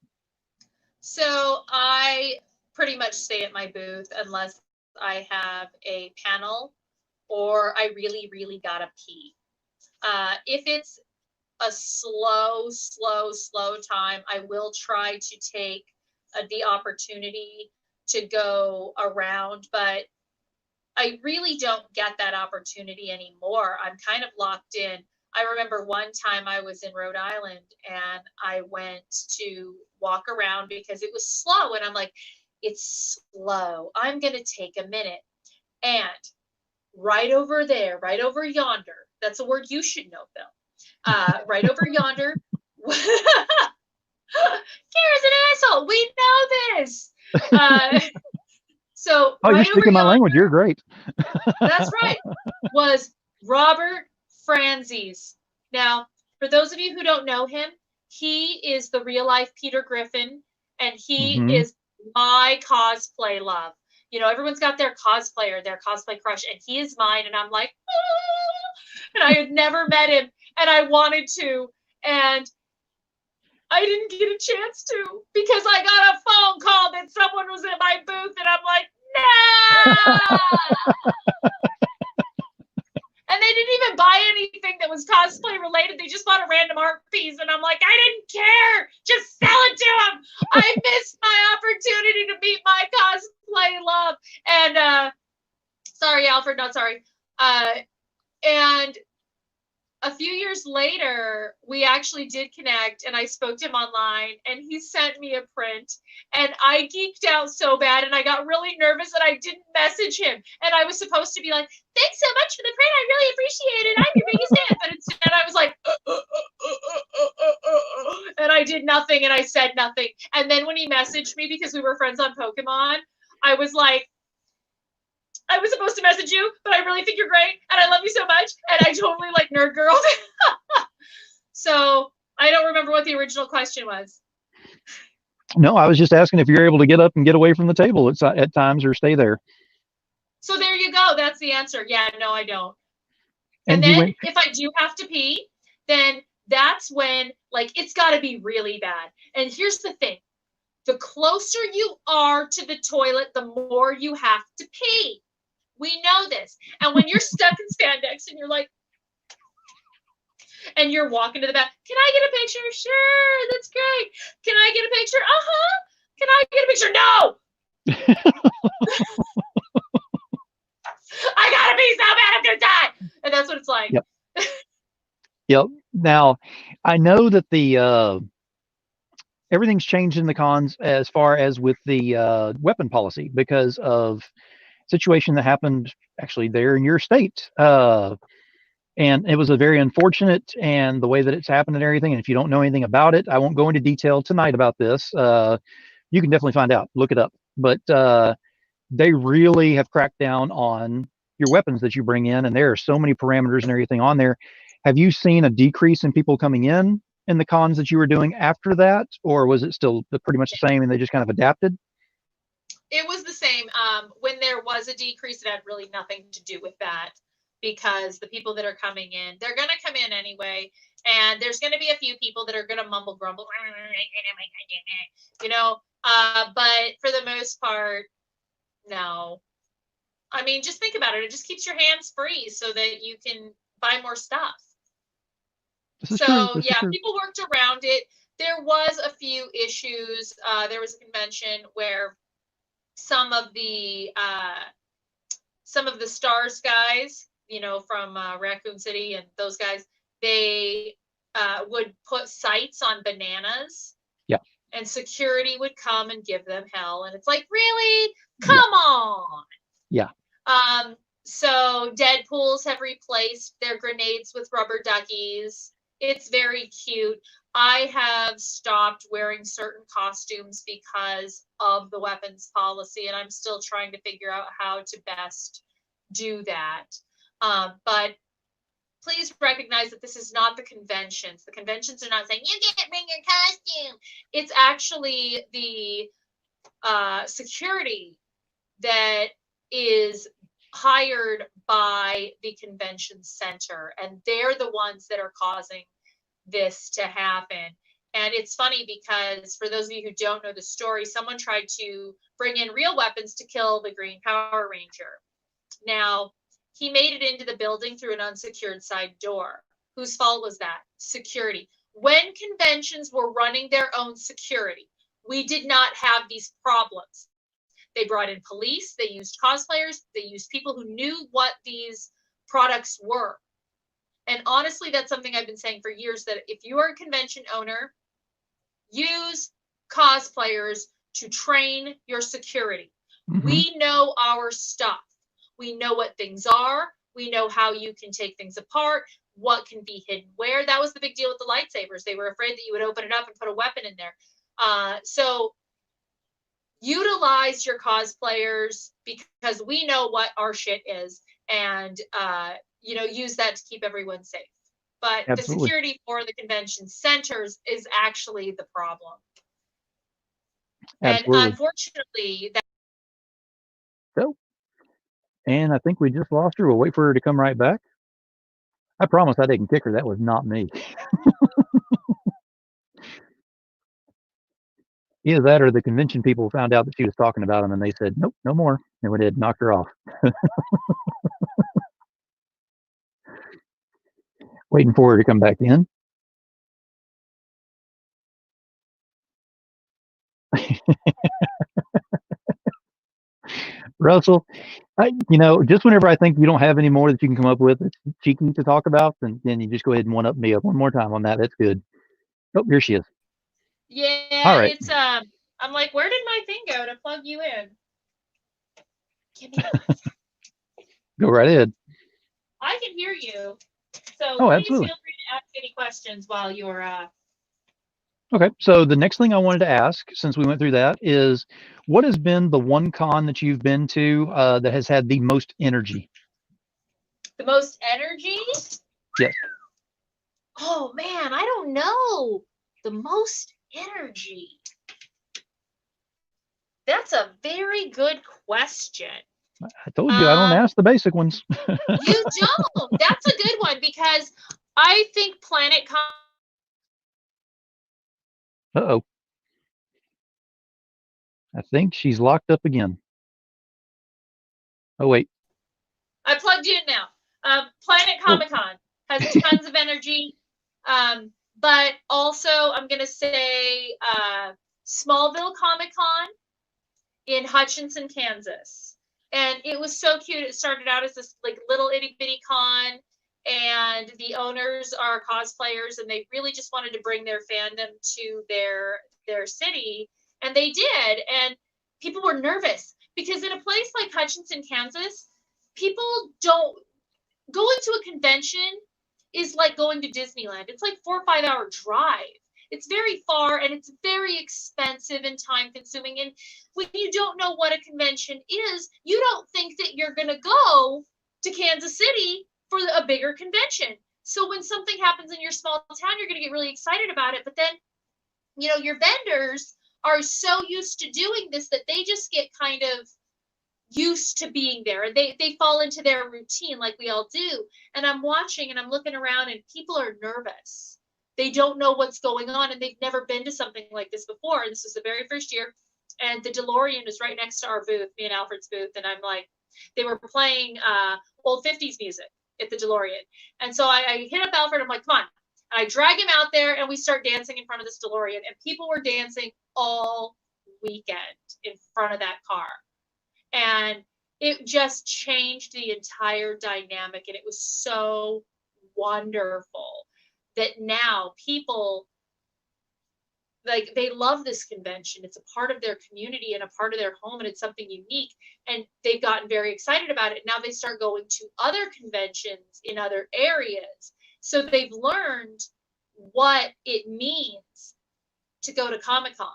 Speaker 2: So I pretty much stay at my booth unless I have a panel or I really, really gotta pee. If it's a slow time, I will try to take the opportunity to go around, but I really don't get that opportunity anymore. I'm kind of locked in. I remember one time I was in Rhode Island and I went to walk around because it was slow. And I'm like, it's slow. I'm going to take a minute. And right over there, right over yonder, that's a word you should know, Bill. Right over yonder. Kara's an asshole. We know this. So
Speaker 1: Oh, you're
Speaker 2: right over
Speaker 1: speaking my
Speaker 2: yonder,
Speaker 1: language. You're great.
Speaker 2: that's right, was Robert Franzese. Now, for those of you who don't know him, he is the real life Peter Griffin, and he
Speaker 1: Mm-hmm.
Speaker 2: is my cosplay love. Everyone's got their cosplayer, their cosplay crush, and he is mine. And I'm like, ah! And I had never met him, and I wanted to, and I didn't get a chance to because I got a phone call that someone was at my booth, and I'm like, And they didn't even buy anything that was cosplay related. They just bought a random art piece. And I'm like, I didn't care. Just sell it to them. I missed my opportunity to meet my cosplay love. And sorry, Alfred, not sorry. And a few years later, we actually did connect, and I spoke to him online, and he sent me a print, and I geeked out so bad, and I got really nervous that I didn't message him. And I was supposed to be like, thanks so much for the print. I really appreciate it. I'm your biggest fan. But instead I was like, and I did nothing, and I said nothing. And then when he messaged me, because we were friends on Pokemon, I was like, I was supposed to message you, but I really think you're great, and I love you so much, and I totally like nerd girled. So I don't remember what the original question was.
Speaker 1: No, I was just asking if you're able to get up and get away from the table at times or stay there.
Speaker 2: So there you go. That's the answer. Yeah, no, I don't. And then if I do have to pee, then that's when, like, it's got to be really bad. And here's the thing. The closer you are to the toilet, the more you have to pee. We know this. And when you're stuck in spandex and you're like, and you're walking to the back, can I get a picture? Sure, that's great. Can I get a picture? Uh-huh. Can I get a picture? No. I gotta be so bad I'm gonna die. And that's what it's like.
Speaker 1: Yep. Yep. Now, I know that the everything's changed in the cons as far as with the weapon policy because of situation that happened actually there in your state. And it was a very unfortunate, and the way that it's happened and everything. And if you don't know anything about it, I won't go into detail tonight about this. You can definitely find out, look it up. But they really have cracked down on your weapons that you bring in, and there are so many parameters and everything on there. Have you seen a decrease in people coming in the cons that you were doing after that, or was it still pretty much the same and they just kind of adapted?
Speaker 2: It was the same. When there was a decrease, it had really nothing to do with that, because the people that are coming in, they're going to come in anyway. And there's going to be a few people that are going to mumble grumble, you know, but for the most part, no. I mean, just think about it. It just keeps your hands free so that you can buy more stuff. So yeah, people worked around it. There was a few issues. There was a convention where some of the Stars guys, you know, from Raccoon City and those guys, they would put sights on bananas.
Speaker 1: Yeah.
Speaker 2: And security would come and give them hell. And it's like, really? Come on.
Speaker 1: Yeah.
Speaker 2: So Deadpools have replaced their grenades with rubber duckies. It's very cute. I have stopped wearing certain costumes because of the weapons policy, and I'm still trying to figure out how to best do that. But please recognize that this is not the conventions. The conventions are not saying, you can't bring your costume. It's actually the security that is hired by the convention center, and they're the ones that are causing this to happen. And it's funny because for those of you who don't know the story, someone tried to bring in real weapons to kill the Green Power Ranger. Now, he made it into the building through an unsecured side door. Whose fault was that? Security. When conventions were running their own security, we did not have these problems. They brought in police, they used cosplayers, they used people who knew what these products were. And honestly, that's something I've been saying for years, that if you are a convention owner, use cosplayers to train your security. Mm-hmm. We know our stuff. We know what things are. We know how you can take things apart, what can be hidden where. That was the big deal with the lightsabers. They were afraid that you would open it up and put a weapon in there. So utilize your cosplayers, because we know what our shit is, and use that to keep everyone safe. But Absolutely. The security for the convention centers is actually the problem. Absolutely. And unfortunately,
Speaker 1: and I think we just lost her. We'll wait for her to come right back. I promise I didn't kick her. That was not me. Either that or the convention people found out that she was talking about them, and they said, nope, no more. And we did, knocked her off. Waiting for her to come back in. Russell, just whenever I think you don't have any more that you can come up with that's cheeky to talk about, then you just go ahead and one up me up one more time on that. That's good. Oh, here she is.
Speaker 2: Yeah,
Speaker 1: All right,
Speaker 2: it's I'm like, where did my thing go to plug you in? Give me 1 second.
Speaker 1: go right ahead.
Speaker 2: I can hear you. So
Speaker 1: Oh,
Speaker 2: please
Speaker 1: absolutely.
Speaker 2: feel free to ask any questions while you're
Speaker 1: Okay, so the next thing I wanted to ask, since we went through that, is what has been the one con that you've been to that has had the most energy?
Speaker 2: the most energy.
Speaker 1: Yes.
Speaker 2: Oh man, I don't know. The most energy. That's a very good question.
Speaker 1: I told you I don't ask the basic ones.
Speaker 2: You don't. That's a good one because I think
Speaker 1: Uh-oh. I think she's locked up again. Oh, wait.
Speaker 2: I plugged you in now. Planet
Speaker 1: Oh.
Speaker 2: Comic Con has tons of energy, but also I'm gonna say Smallville Comic Con in Hutchinson, Kansas, and it was so cute. It started out as this like little itty bitty con, and the owners are cosplayers, and they really just wanted to bring their fandom to their city, and they did. And people were nervous because in a place like Hutchinson, Kansas, people don't going to a convention is like going to Disneyland. It's like 4 or 5 hour drive. It's very far and it's very expensive and time consuming. And when you don't know what a convention is, you don't think that you're going to go to Kansas City for a bigger convention. So when something happens in your small town, you're going to get really excited about it. But then, your vendors are so used to doing this that they just get kind of used to being there. They fall into their routine like we all do. And I'm watching and I'm looking around and people are nervous. They don't know what's going on and they've never been to something like this before. And this was the very first year. And the DeLorean was right next to our booth, me and Alfred's booth. And I'm like, they were playing old 50s music at the DeLorean. And so I hit up Alfred. I'm like, come on. And I drag him out there and we start dancing in front of this DeLorean. And people were dancing all weekend in front of that car. And it just changed the entire dynamic. And it was so wonderful that now people like they love this convention. It's a part of their community and a part of their home, and it's something unique. And they've gotten very excited about it. Now they start going to other conventions in other areas. So they've learned what it means to go to Comic-Con.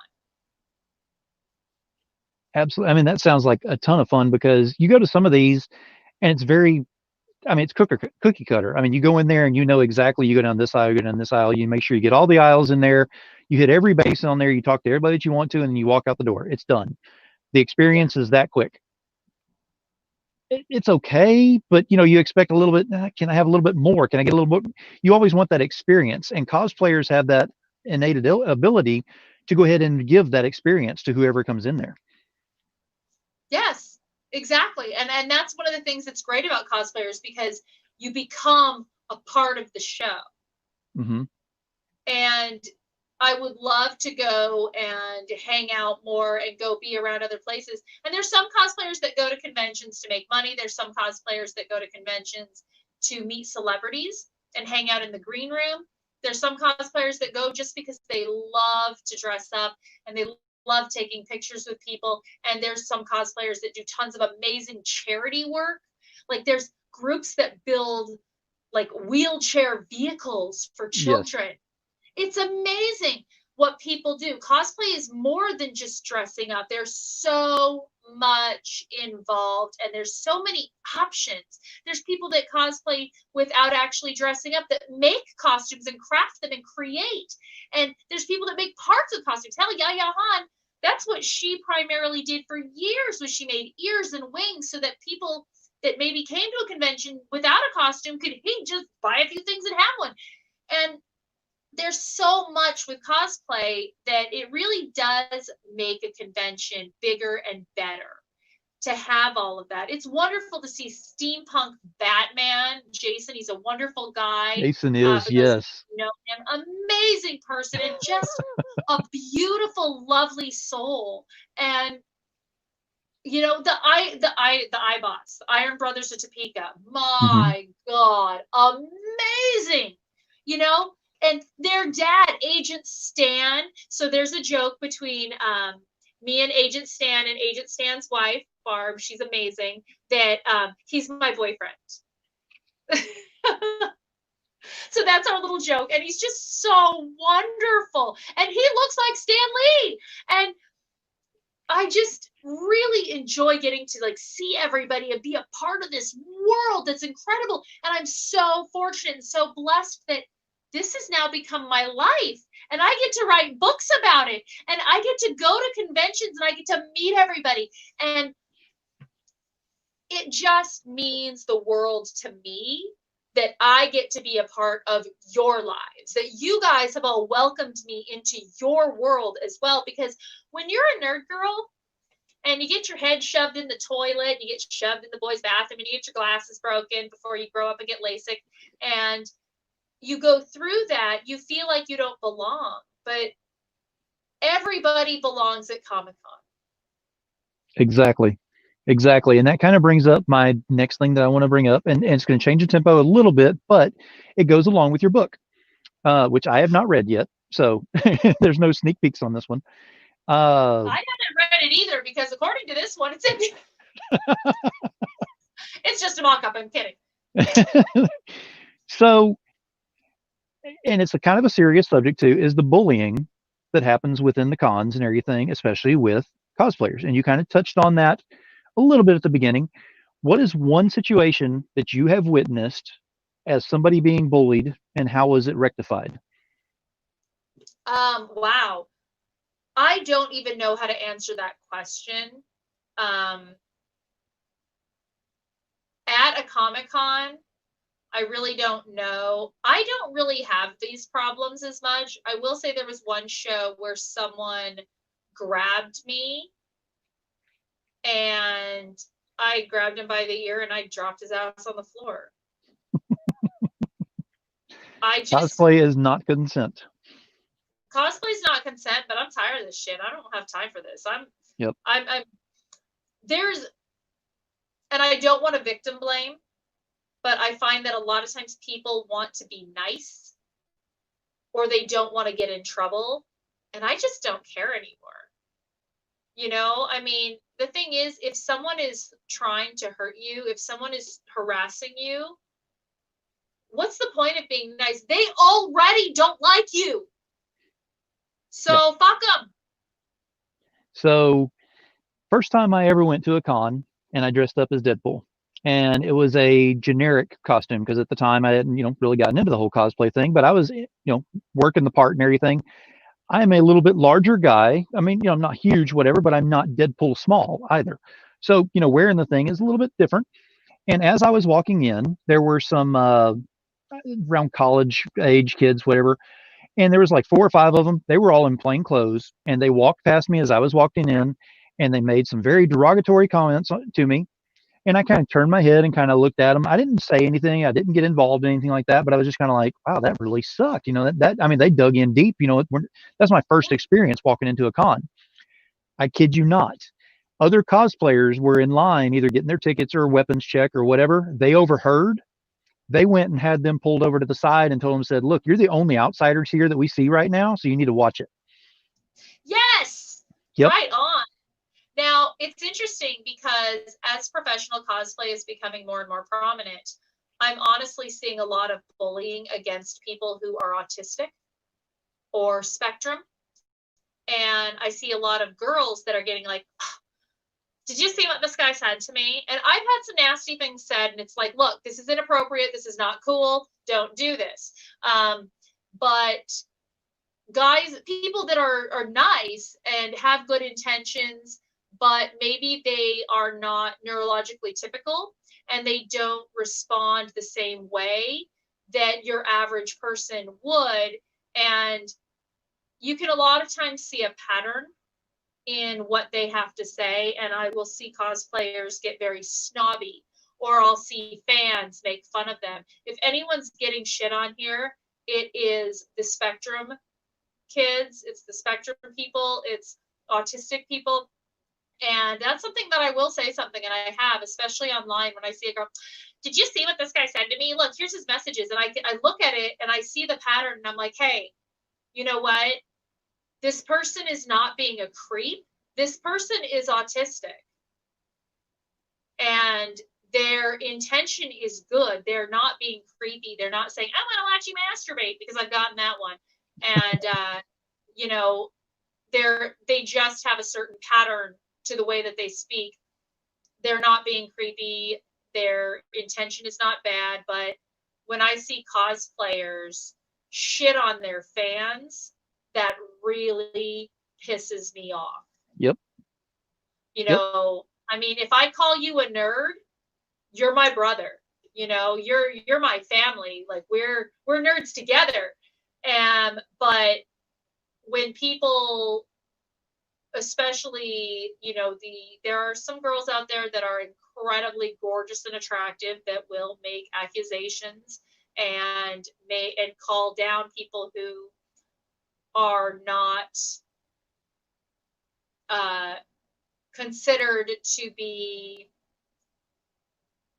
Speaker 1: Absolutely. I mean, that sounds like a ton of fun because you go to some of these and it's cookie cutter. I mean, you go in there and you know exactly, you go down this aisle, you go down this aisle, you make sure you get all the aisles in there, you hit every base on there, you talk to everybody that you want to, and then you walk out the door. It's done. The experience is that quick. It's okay, but you expect a little bit. Can I have a little bit more? Can I get a little bit? You always want that experience, and cosplayers have that innate ability to go ahead and give that experience to whoever comes in there.
Speaker 2: Yes, exactly. And that's one of the things that's great about cosplayers because you become a part of the show.
Speaker 1: Mm-hmm.
Speaker 2: And I would love to go and hang out more and go be around other places. And there's some cosplayers that go to conventions to make money. There's some cosplayers that go to conventions to meet celebrities and hang out in the green room. There's some cosplayers that go just because they love to dress up and they love taking pictures with people. And there's some cosplayers that do tons of amazing charity work. Like there's groups that build like wheelchair vehicles for children.
Speaker 1: Yes.
Speaker 2: It's amazing what people do. Cosplay is more than just dressing up. There's so much involved and there's so many options. There's people that cosplay without actually dressing up that make costumes and craft them and create. And there's people that make parts of costumes. Hell, Yaya Han, that's what she primarily did for years was she made ears and wings so that people that maybe came to a convention without a costume could just buy a few things and have one. And there's so much with cosplay that it really does make a convention bigger and better. to have all of that. It's wonderful to see steampunk Batman. Jason, he's a wonderful guy.
Speaker 1: Jason is,
Speaker 2: For those
Speaker 1: yes.
Speaker 2: who know him, amazing person and just a beautiful, lovely soul. And you know, the iBots, the Iron Brothers of Topeka. My God, amazing. You know, and their dad, Agent Stan. So there's a joke between me and Agent Stan and Agent Stan's wife, Barb. She's amazing. That he's my boyfriend. So that's our little joke, and he's just so wonderful, and he looks like Stan Lee, and I just really enjoy getting to like see everybody and be a part of this world that's incredible. And I'm so fortunate and so blessed that this has now become my life. And I get to write books about it. And I get to go to conventions and I get to meet everybody. And it just means the world to me that I get to be a part of your lives, that you guys have all welcomed me into your world as well. Because when you're a nerd girl and you get your head shoved in the toilet, you get shoved in the boys' bathroom, and you get your glasses broken before you grow up and get LASIK, and you go through that, you feel like you don't belong. But everybody belongs at Comic-Con.
Speaker 1: Exactly. Exactly. And that kind of brings up my next thing that I want to bring up. And it's going to change the tempo a little bit, but it goes along with your book, which I have not read yet. So there's no sneak peeks on this one.
Speaker 2: I haven't read it either because according to this one, it's just a mock-up. I'm kidding.
Speaker 1: So, and it's a kind of a serious subject too, is the bullying that happens within the cons and everything, especially with cosplayers. And you kind of touched on that a little bit at the beginning. What is one situation that you have witnessed as somebody being bullied, and how was it rectified?
Speaker 2: Wow. I don't even know how to answer that question. At a Comic-Con, I really don't know. I don't really have these problems as much. I will say there was one show where someone grabbed me and I grabbed him by the ear and I dropped his ass on the floor.
Speaker 1: Cosplay is not consent.
Speaker 2: Cosplay's not consent, but I'm tired of this shit. I don't have time for this.
Speaker 1: Yep.
Speaker 2: There's, and I don't want to victim blame, but I find that a lot of times people want to be nice or they don't want to get in trouble. And I just don't care anymore. You know, I mean, the thing is, if someone is trying to hurt you, if someone is harassing you, what's the point of being nice? They already don't like you. So yeah. Fuck them.
Speaker 1: So first time I ever went to a con and I dressed up as Deadpool. And it was a generic costume because at the time I hadn't, really gotten into the whole cosplay thing, but I was, working the part and everything. I am a little bit larger guy. I mean, I'm not huge, whatever, but I'm not Deadpool small either. So, wearing the thing is a little bit different. And as I was walking in, there were some around college age kids, whatever. And there was like 4 or 5 of them. They were all in plain clothes, and they walked past me as I was walking in, and they made some very derogatory comments to me. And I kind of turned my head and kind of looked at them. I didn't say anything. I didn't get involved in anything like that, but I was just kind of like, wow, that really sucked. I mean, they dug in deep. That's my first experience walking into a con. I kid you not. Other cosplayers were in line, either getting their tickets or a weapons check or whatever. They overheard. They went and had them pulled over to the side and told them, said, look, you're the only outsiders here that we see right now, so you need to watch it.
Speaker 2: Yes.
Speaker 1: Yep.
Speaker 2: Right on. Now, it's interesting because as professional cosplay is becoming more and more prominent, I'm honestly seeing a lot of bullying against people who are autistic or spectrum. And I see a lot of girls that are getting like, oh, did you see what this guy said to me? And I've had some nasty things said, and it's like, look, this is inappropriate. This is not cool. Don't do this. But guys, people that are nice and have good intentions, but maybe they are not neurologically typical and they don't respond the same way that your average person would. And you can a lot of times see a pattern in what they have to say, and I will see cosplayers get very snobby, or I'll see fans make fun of them. If anyone's getting shit on here, it is the spectrum kids, it's the spectrum people, it's autistic people. And that's something that I will say something, and I have, especially online, when I see a girl, did you see what this guy said to me? Look, here's his messages. And I look at it and I see the pattern, and I'm like, hey, you know what? This person is not being a creep. This person is autistic. And their intention is good. They're not being creepy. They're not saying, I want to watch you masturbate, because I've gotten that one. And, you know, they just have a certain pattern to the way that they speak. They're not being creepy. Their intention is not bad. But when I see cosplayers shit on their fans, that really pisses me off.
Speaker 1: Yep.
Speaker 2: You know, I mean, if I call you a nerd, you're my brother. You know, you're my family. Like we're nerds together. But when people, especially, you know, there are some girls out there that are incredibly gorgeous and attractive that will make accusations and call down people who are not considered to be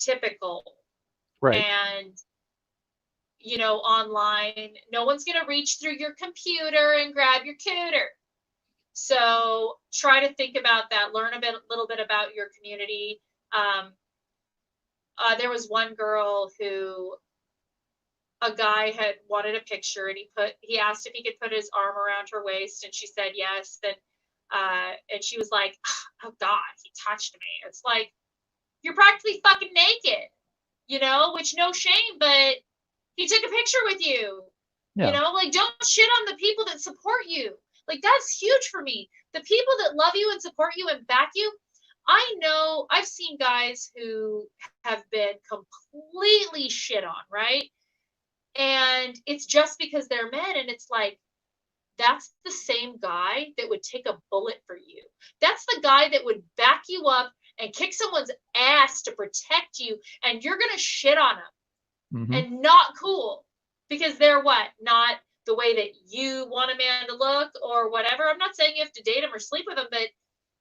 Speaker 2: typical.
Speaker 1: Right.
Speaker 2: And, you know, online, no one's going to reach through your computer and grab your cooter. So try to think about that. Learn a little bit about your community. There was one girl who a guy had wanted a picture, and he asked if he could put his arm around her waist, and she said yes. And she was like, oh God, he touched me. It's like, you're practically fucking naked, you know, which no shame, but he took a picture with you. Yeah. You know, like, don't shit on the people that support you. Like, that's huge for me. The people that love you and support you and back you. I know I've seen guys who have been completely shit on, right? And it's just because they're men. And it's like, that's the same guy that would take a bullet for you. That's the guy that would back you up and kick someone's ass to protect you. And you're going to shit on them. Mm-hmm. And not cool, because they're what? Not the way that you want a man to look or whatever. I'm not saying you have to date him or sleep with him, but,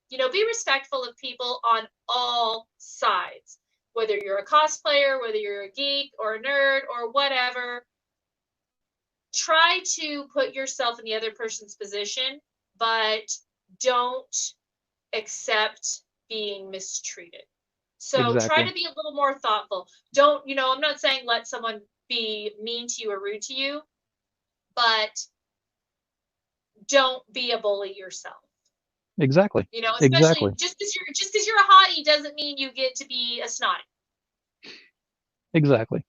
Speaker 2: you know, be respectful of people on all sides, whether you're a cosplayer, whether you're a geek or a nerd or whatever. Try to put yourself in the other person's position, but don't accept being mistreated. So Try to be a little more thoughtful. Don't, you know, I'm not saying let someone be mean to you or rude to you, but don't be a bully yourself.
Speaker 1: Exactly.
Speaker 2: You know, especially just because you're a hottie doesn't mean you get to be a snotty.
Speaker 1: Exactly.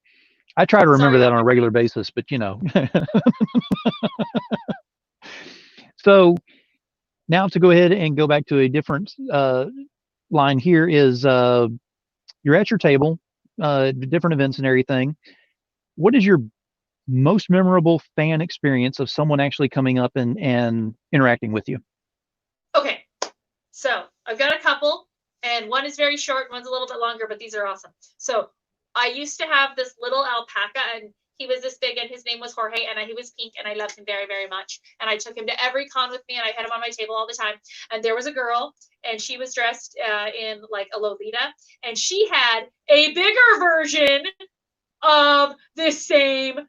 Speaker 1: I try to remember that on a regular basis, but you know. So now to go ahead and go back to a different line here is you're at your table, different events and everything. What is your most memorable fan experience of someone actually coming up and interacting with you?
Speaker 2: Okay, so I've got a couple, and one is very short, one's a little bit longer, but these are awesome. So I used to have this little alpaca, and he was this big, and his name was Jorge, and he was pink, and I loved him very, very much. And I took him to every con with me, and I had him on my table all the time. And there was a girl, and she was dressed in like a Lolita, and she had a bigger version of this same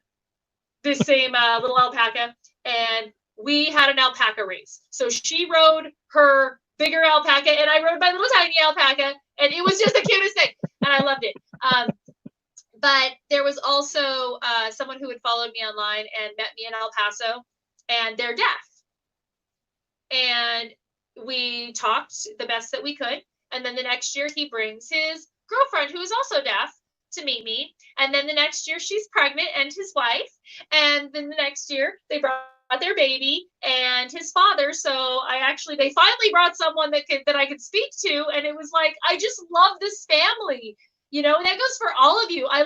Speaker 2: little alpaca, and we had an alpaca race. So she rode her bigger alpaca, and I rode my little tiny alpaca, and it was just the cutest thing, and I loved it. But there was also someone who had followed me online and met me in El Paso, and they're deaf. And we talked the best that we could. And then the next year he brings his girlfriend, who is also deaf, to meet me. And then the next year she's pregnant, and his wife. And then the next year they brought their baby and his father. So they finally brought someone that I could speak to. And it was like, I just love this family. You know, and that goes for all of you. I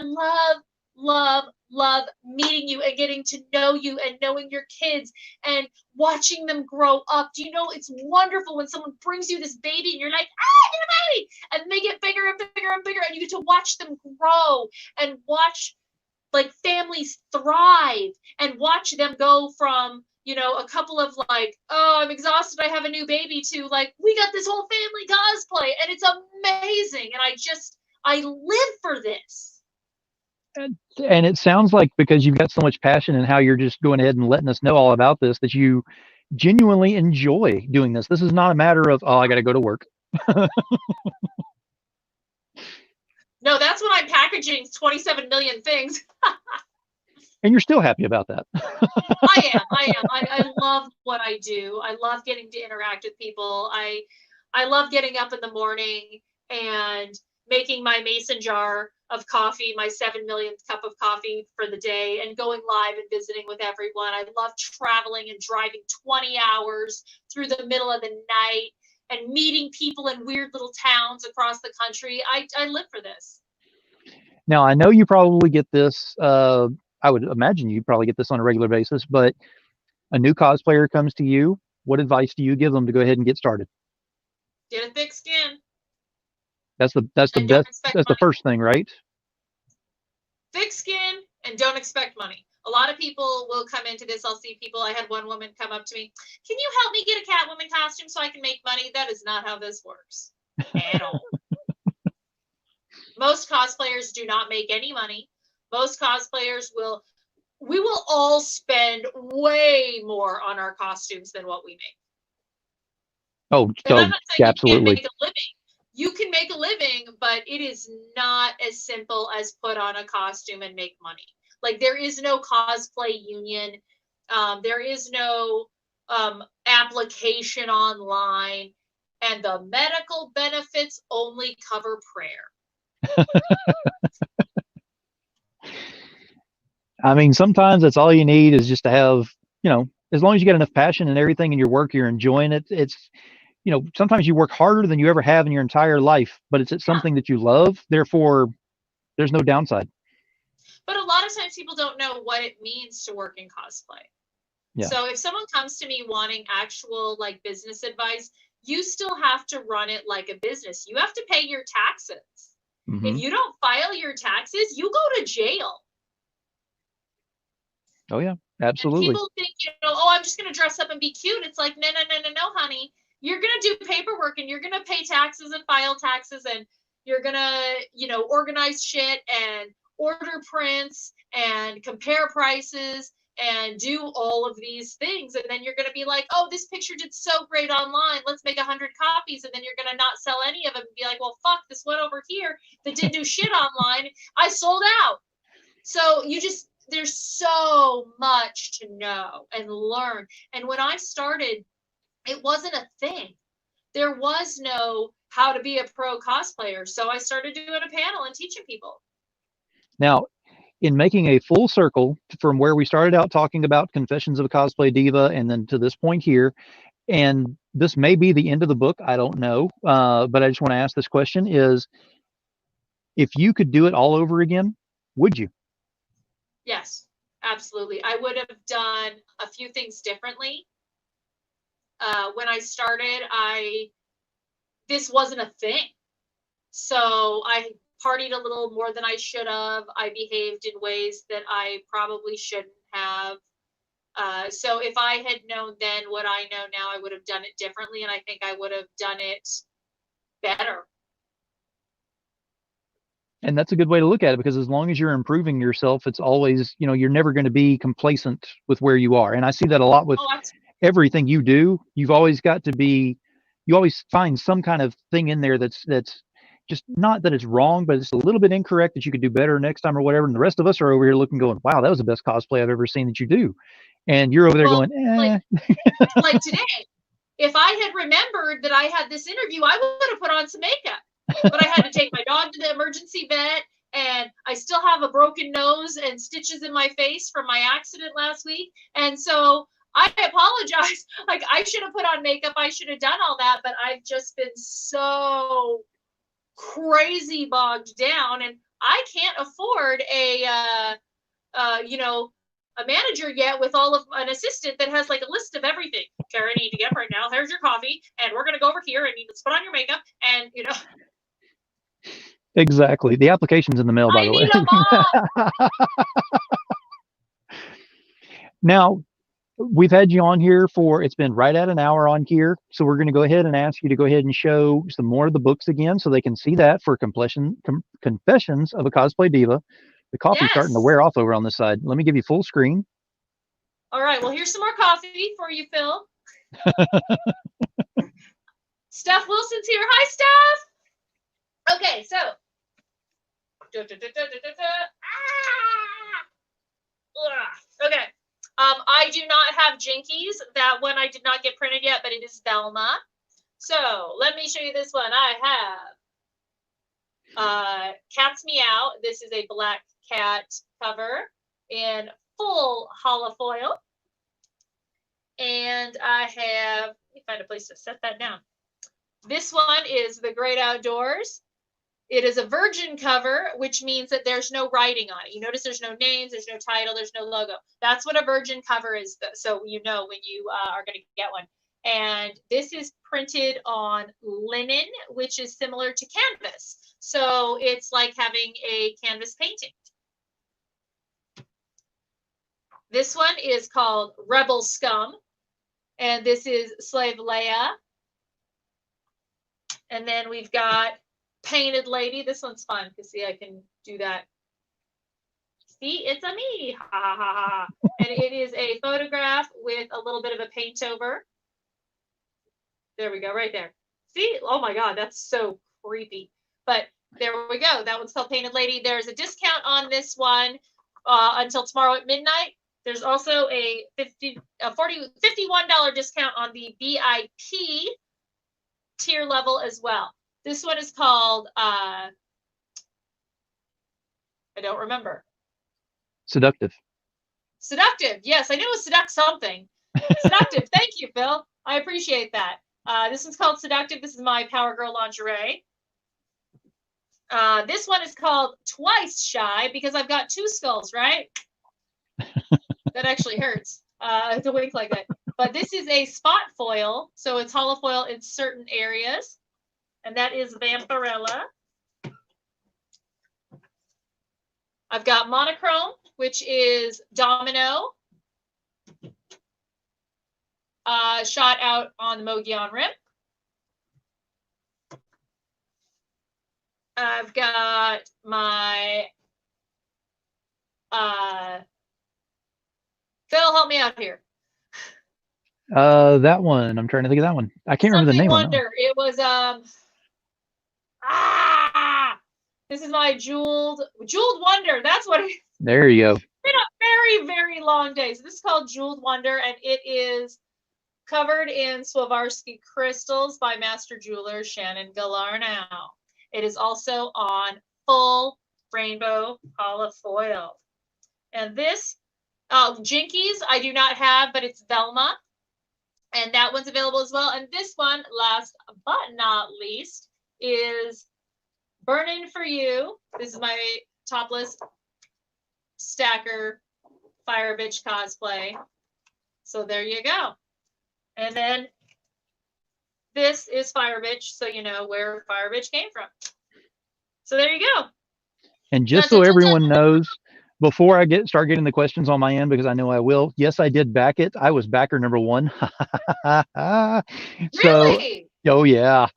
Speaker 2: love meeting you and getting to know you and knowing your kids and watching them grow up. Do you know, it's wonderful when someone brings you this baby and you're like, ah, get a baby, and they get bigger and bigger and bigger, and you get to watch them grow and watch like families thrive and watch them go from, you know, a couple of like, oh, I'm exhausted, I have a new baby, to like, we got this whole family cosplay, and it's amazing. And I live for this.
Speaker 1: And it sounds like, because you've got so much passion and how you're just going ahead and letting us know all about this, that you genuinely enjoy doing this. This is not a matter of, oh, I got to go to work.
Speaker 2: No, that's when I'm packaging 27 million things.
Speaker 1: And you're still happy about that.
Speaker 2: I am. I love what I do. I love getting to interact with people. I love getting up in the morning and making my mason jar of coffee, my 7 millionth cup of coffee for the day, and going live and visiting with everyone. I love traveling and driving 20 hours through the middle of the night and meeting people in weird little towns across the country. I live for this.
Speaker 1: Now, I know you probably get this, I would imagine you probably get this on a regular basis, but a new cosplayer comes to you. What advice do you give them to go ahead and get started?
Speaker 2: Get a thick skin.
Speaker 1: That's the best. That's the first thing, right?
Speaker 2: Thick skin, and don't expect money. A lot of people will come into this. I'll see people. I had one woman come up to me. Can you help me get a Catwoman costume so I can make money? That is not how this works at all. Most cosplayers do not make any money. Most cosplayers we will all spend way more on our costumes than what we make.
Speaker 1: Oh, so absolutely.
Speaker 2: You can't make a living. You can make a living, but it is not as simple as put on a costume and make money. Like, there is no cosplay union. There is no application online, and the medical benefits only cover prayer.
Speaker 1: I mean, sometimes that's all you need, is just to have, you know, as long as you got enough passion and everything in your work, you're enjoying it. It's, you know, sometimes you work harder than you ever have in your entire life, but it's something that you love. Therefore, there's no downside.
Speaker 2: But a lot of times people don't know what it means to work in cosplay. Yeah. So if someone comes to me wanting actual like business advice, you still have to run it like a business. You have to pay your taxes. Mm-hmm. If you don't file your taxes, you go to jail.
Speaker 1: Oh yeah, absolutely.
Speaker 2: And people think, you know, oh, I'm just going to dress up and be cute. It's like, no, honey. You're going to do paperwork, and you're going to pay taxes and file taxes, and you're going to, you know, organize shit and order prints and compare prices and do all of these things. And then you're going to be like, oh, this picture did so great online. Let's make 100 copies. And then you're going to not sell any of them and be like, well, fuck, this one over here that didn't do shit online, I sold out. So there's so much to know and learn. And when I started, it wasn't a thing. There was no how to be a pro cosplayer. So I started doing a panel and teaching people.
Speaker 1: Now, in making a full circle from where we started out talking about Confessions of a Cosplay Diva, and then to this point here, and this may be the end of the book, I don't know, but I just want to ask this question, is if you could do it all over again, would you?
Speaker 2: Yes, absolutely. I would have done a few things differently. When I started, this wasn't a thing. So I partied a little more than I should have. I behaved in ways that I probably shouldn't have. So if I had known then what I know now, I would have done it differently. And I think I would have done it better.
Speaker 1: And that's a good way to look at it, because as long as you're improving yourself, it's always, you know, you're never going to be complacent with where you are. And I see that a lot with everything you do. You've always got to be, you always find some kind of thing in there that's just, not that it's wrong, but it's a little bit incorrect, that you could do better next time or whatever. And the rest of us are over here looking, going, wow, that was the best cosplay I've ever seen that you do. And you're over there going, eh.
Speaker 2: Like today, if I had remembered that I had this interview, I would have put on some makeup. But I had to take my dog to the emergency vet, and I still have a broken nose and stitches in my face from my accident last week. And so I apologize. Like, I should have put on makeup. I should have done all that, but I've just been so crazy bogged down. And I can't afford a manager yet with all of an assistant that has like a list of everything. Cara, I need to get right now. Here's your coffee, and we're gonna go over here and you just put on your makeup, and
Speaker 1: Exactly. The application's in the mail, by
Speaker 2: I
Speaker 1: the
Speaker 2: need
Speaker 1: way.
Speaker 2: a mom.
Speaker 1: Now, we've had you on here for, it's been right at an hour on here. So we're going to go ahead and ask you to go ahead and show some more of the books again so they can see that for Confessions of a Cosplay Diva. The coffee's starting to
Speaker 2: Yes.
Speaker 1: wear off over on this side. Let me give you full screen.
Speaker 2: All right. Well, here's some more coffee for you, Phil. Steph Wilson's here. Hi, Steph. Okay, so. Okay. I do not have Jinkies. That one I did not get printed yet, but it is Velma. So let me show you this one. I have Cat's Meow. This is a black cat cover in full holofoil. And I have, let me find a place to set that down. This one is The Great Outdoors. It is a virgin cover, which means that there's no writing on it. You notice there's no names, there's no title, there's no logo. That's what a virgin cover is, so you know when you are going to get one. And this is printed on linen, which is similar to canvas. So it's like having a canvas painting. This one is called Rebel Scum, and this is Slave Leia. And then we've got Painted Lady. This one's fun because see, I can do that. See, it's a me. Ha ha ha ha. And it is a photograph with a little bit of a paint over. There we go, right there. See? Oh my God, that's so creepy. But there we go. That one's called Painted Lady. There's a discount on this one until tomorrow at midnight. There's also a $51 discount on the VIP tier level as well. This one is called, I don't remember.
Speaker 1: Seductive.
Speaker 2: Seductive. Yes, I knew it was seduct something. Seductive. Thank you, Phil. I appreciate that. This one's called Seductive. This is my Power Girl lingerie. This one is called Twice Shy because I've got two skulls, right? That actually hurts to wink like that. But this is a spot foil, so it's holofoil in certain areas. And that is Vampirella. I've got Monochrome, which is Domino. Shot out on the Mogollon Rim. I've got my Phil, help me out here.
Speaker 1: That one. I'm trying to think of that one. I can't remember the name
Speaker 2: Wonder.
Speaker 1: of it.
Speaker 2: It was this is my Jeweled Wonder. That's what it is.
Speaker 1: There you go.
Speaker 2: It's been a very, very long day. So this is called Jeweled Wonder, and it is covered in Swarovski crystals by Master Jeweler Shannon Galarnow. It is also on full rainbow holofoil. And this Jinkies I do not have, but it's Velma. And that one's available as well. And this one, last but not least, is Burnin' For You. This is my topless stacker Fire Bitch cosplay. So there you go. And then this is Fire Bitch, so you know where Fire Bitch came from. So there you go.
Speaker 1: And just so everyone knows, before I start getting the questions on my end, because I know I will, yes, I did back it. I was backer number 1.
Speaker 2: Really?
Speaker 1: Oh, yeah.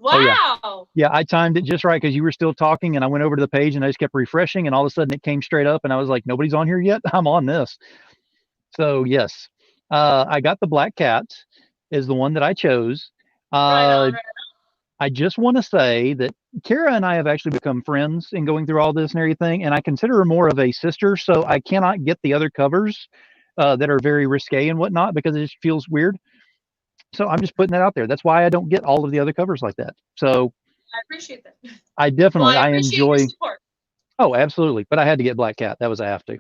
Speaker 2: Wow.
Speaker 1: Oh, yeah, I timed it just right because you were still talking, and I went over to the page, and I just kept refreshing, and all of a sudden it came straight up, and I was like, nobody's on here yet? I'm on this. So, yes. I got the Black Cat is the one that I chose.
Speaker 2: Right on.
Speaker 1: I just want to say that Cara and I have actually become friends in going through all this and everything, and I consider her more of a sister, so I cannot get the other covers that are very risque and whatnot because it just feels weird. So I'm just putting that out there. That's why I don't get all of the other covers like that. So
Speaker 2: I appreciate that.
Speaker 1: I definitely,
Speaker 2: I appreciate your support.
Speaker 1: Oh, absolutely. But I had to get Black Cat. That was a have to.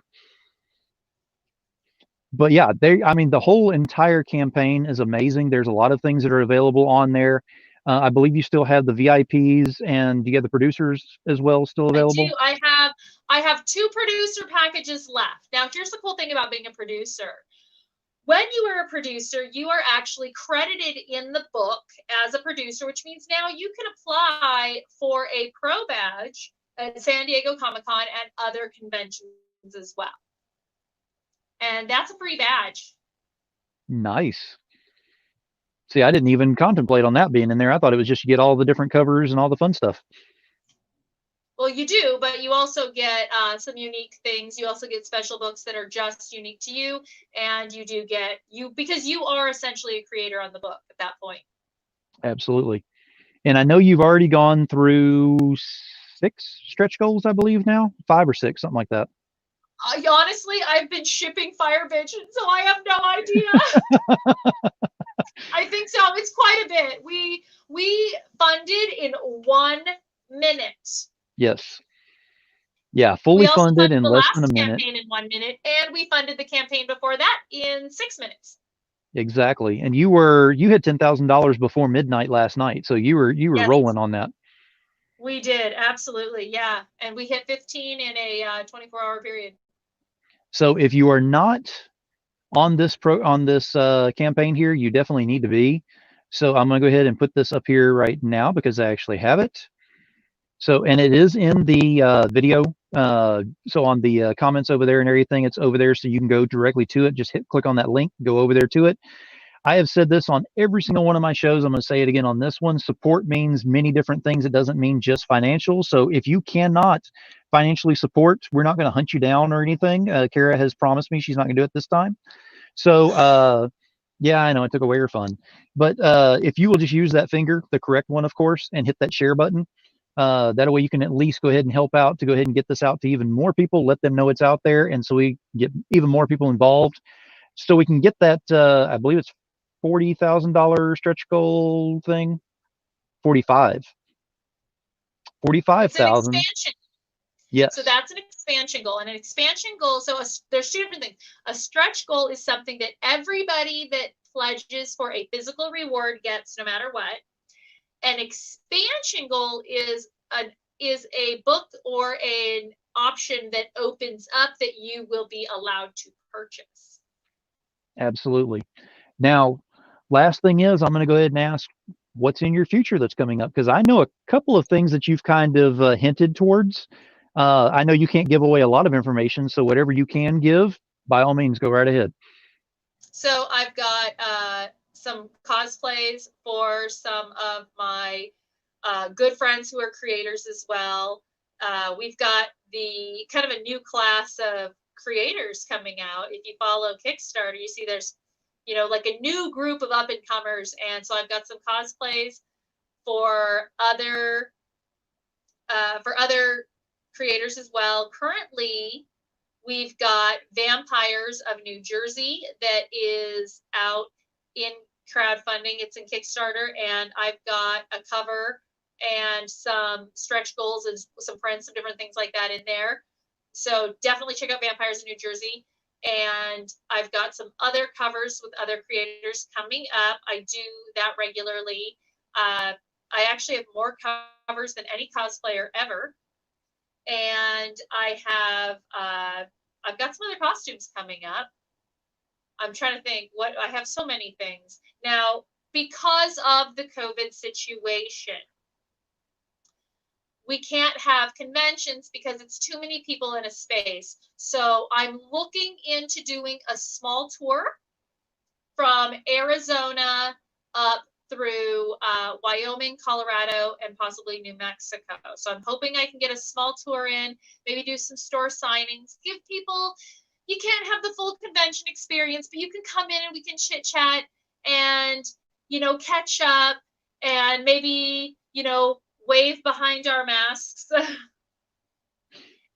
Speaker 1: But yeah, I mean, the whole entire campaign is amazing. There's a lot of things that are available on there. I believe you still have the VIPs, and do you have the producers as well still
Speaker 2: I do.
Speaker 1: available?
Speaker 2: I have two producer packages left. Now, here's the cool thing about being a producer. When you are a producer, you are actually credited in the book as a producer, which means now you can apply for a pro badge at San Diego Comic-Con and other conventions as well. And that's a free badge.
Speaker 1: Nice. See, I didn't even contemplate on that being in there. I thought it was just you get all the different covers and all the fun stuff.
Speaker 2: Well, you do, but you also get some unique things. You also get special books that are just unique to you, and you do get because you are essentially a creator on the book at that point.
Speaker 1: Absolutely. And I know you've already gone through 6 stretch goals, I believe now, 5 or 6, something like that.
Speaker 2: Honestly, I've been shipping Fire Bitch, so I have no idea. I think so. It's quite a bit. We funded in 1 minute.
Speaker 1: Yes. Yeah, fully
Speaker 2: We also
Speaker 1: funded
Speaker 2: funded
Speaker 1: in
Speaker 2: the
Speaker 1: less than a
Speaker 2: last
Speaker 1: minute.
Speaker 2: campaign in 1 minute, and we funded the campaign before that in 6 minutes.
Speaker 1: Exactly. And you hit $10,000 before midnight last night, so you were
Speaker 2: Yes,
Speaker 1: rolling on that.
Speaker 2: we did. Absolutely. Yeah. And we hit 15 in a 24-hour period.
Speaker 1: So if you are not on this campaign here, you definitely need to be. So I'm going to go ahead and put this up here right now because I actually have it. So, and it is in the video. So on the comments over there and everything, it's over there, so you can go directly to it. Just click on that link, go over there to it. I have said this on every single one of my shows. I'm going to say it again on this one. Support means many different things. It doesn't mean just financial. So if you cannot financially support, we're not going to hunt you down or anything. Cara has promised me she's not going to do it this time. So, yeah, I know it took away her fun. But if you will just use that finger, the correct one, of course, and hit that share button, that way you can at least go ahead and help out to go ahead and get this out to even more people, let them know it's out there. And so we get even more people involved. So we can get that, I believe it's $40,000 stretch goal thing. 45.
Speaker 2: It's an
Speaker 1: 45,000.
Speaker 2: expansion. So
Speaker 1: Yes.
Speaker 2: that's an expansion goal. And an expansion goal, so there's two different things. A stretch goal is something that everybody that pledges for a physical reward gets no matter what. An expansion goal is a book or an option that opens up that you will be allowed to purchase.
Speaker 1: Absolutely. Now, last thing is, I'm going to go ahead and ask what's in your future that's coming up, because I know a couple of things that you've kind of hinted towards. I know you can't give away a lot of information, so whatever you can give, by all means, go right ahead.
Speaker 2: So I've got some cosplays for some of my good friends who are creators as well. We've got the kind of a new class of creators coming out. If you follow Kickstarter, you see there's, like a new group of up and comers. And so I've got some cosplays for other creators as well. Currently, we've got Vampires of New Jersey that is out in crowdfunding. It's in Kickstarter, and I've got a cover and some stretch goals and some prints, some different things like that in there. So definitely check out Vampires of New Jersey. And I've got some other covers with other creators coming up. I do that regularly. I actually have more covers than any cosplayer ever. And I've got some other costumes coming up. I'm trying to think I have so many things. Now, because of the COVID situation, we can't have conventions because it's too many people in a space. So I'm looking into doing a small tour from Arizona up through Wyoming, Colorado, and possibly New Mexico. So I'm hoping I can get a small tour in, maybe do some store signings, give people, you can't have the full convention experience, but you can come in and we can chit chat and, catch up and maybe, wave behind our masks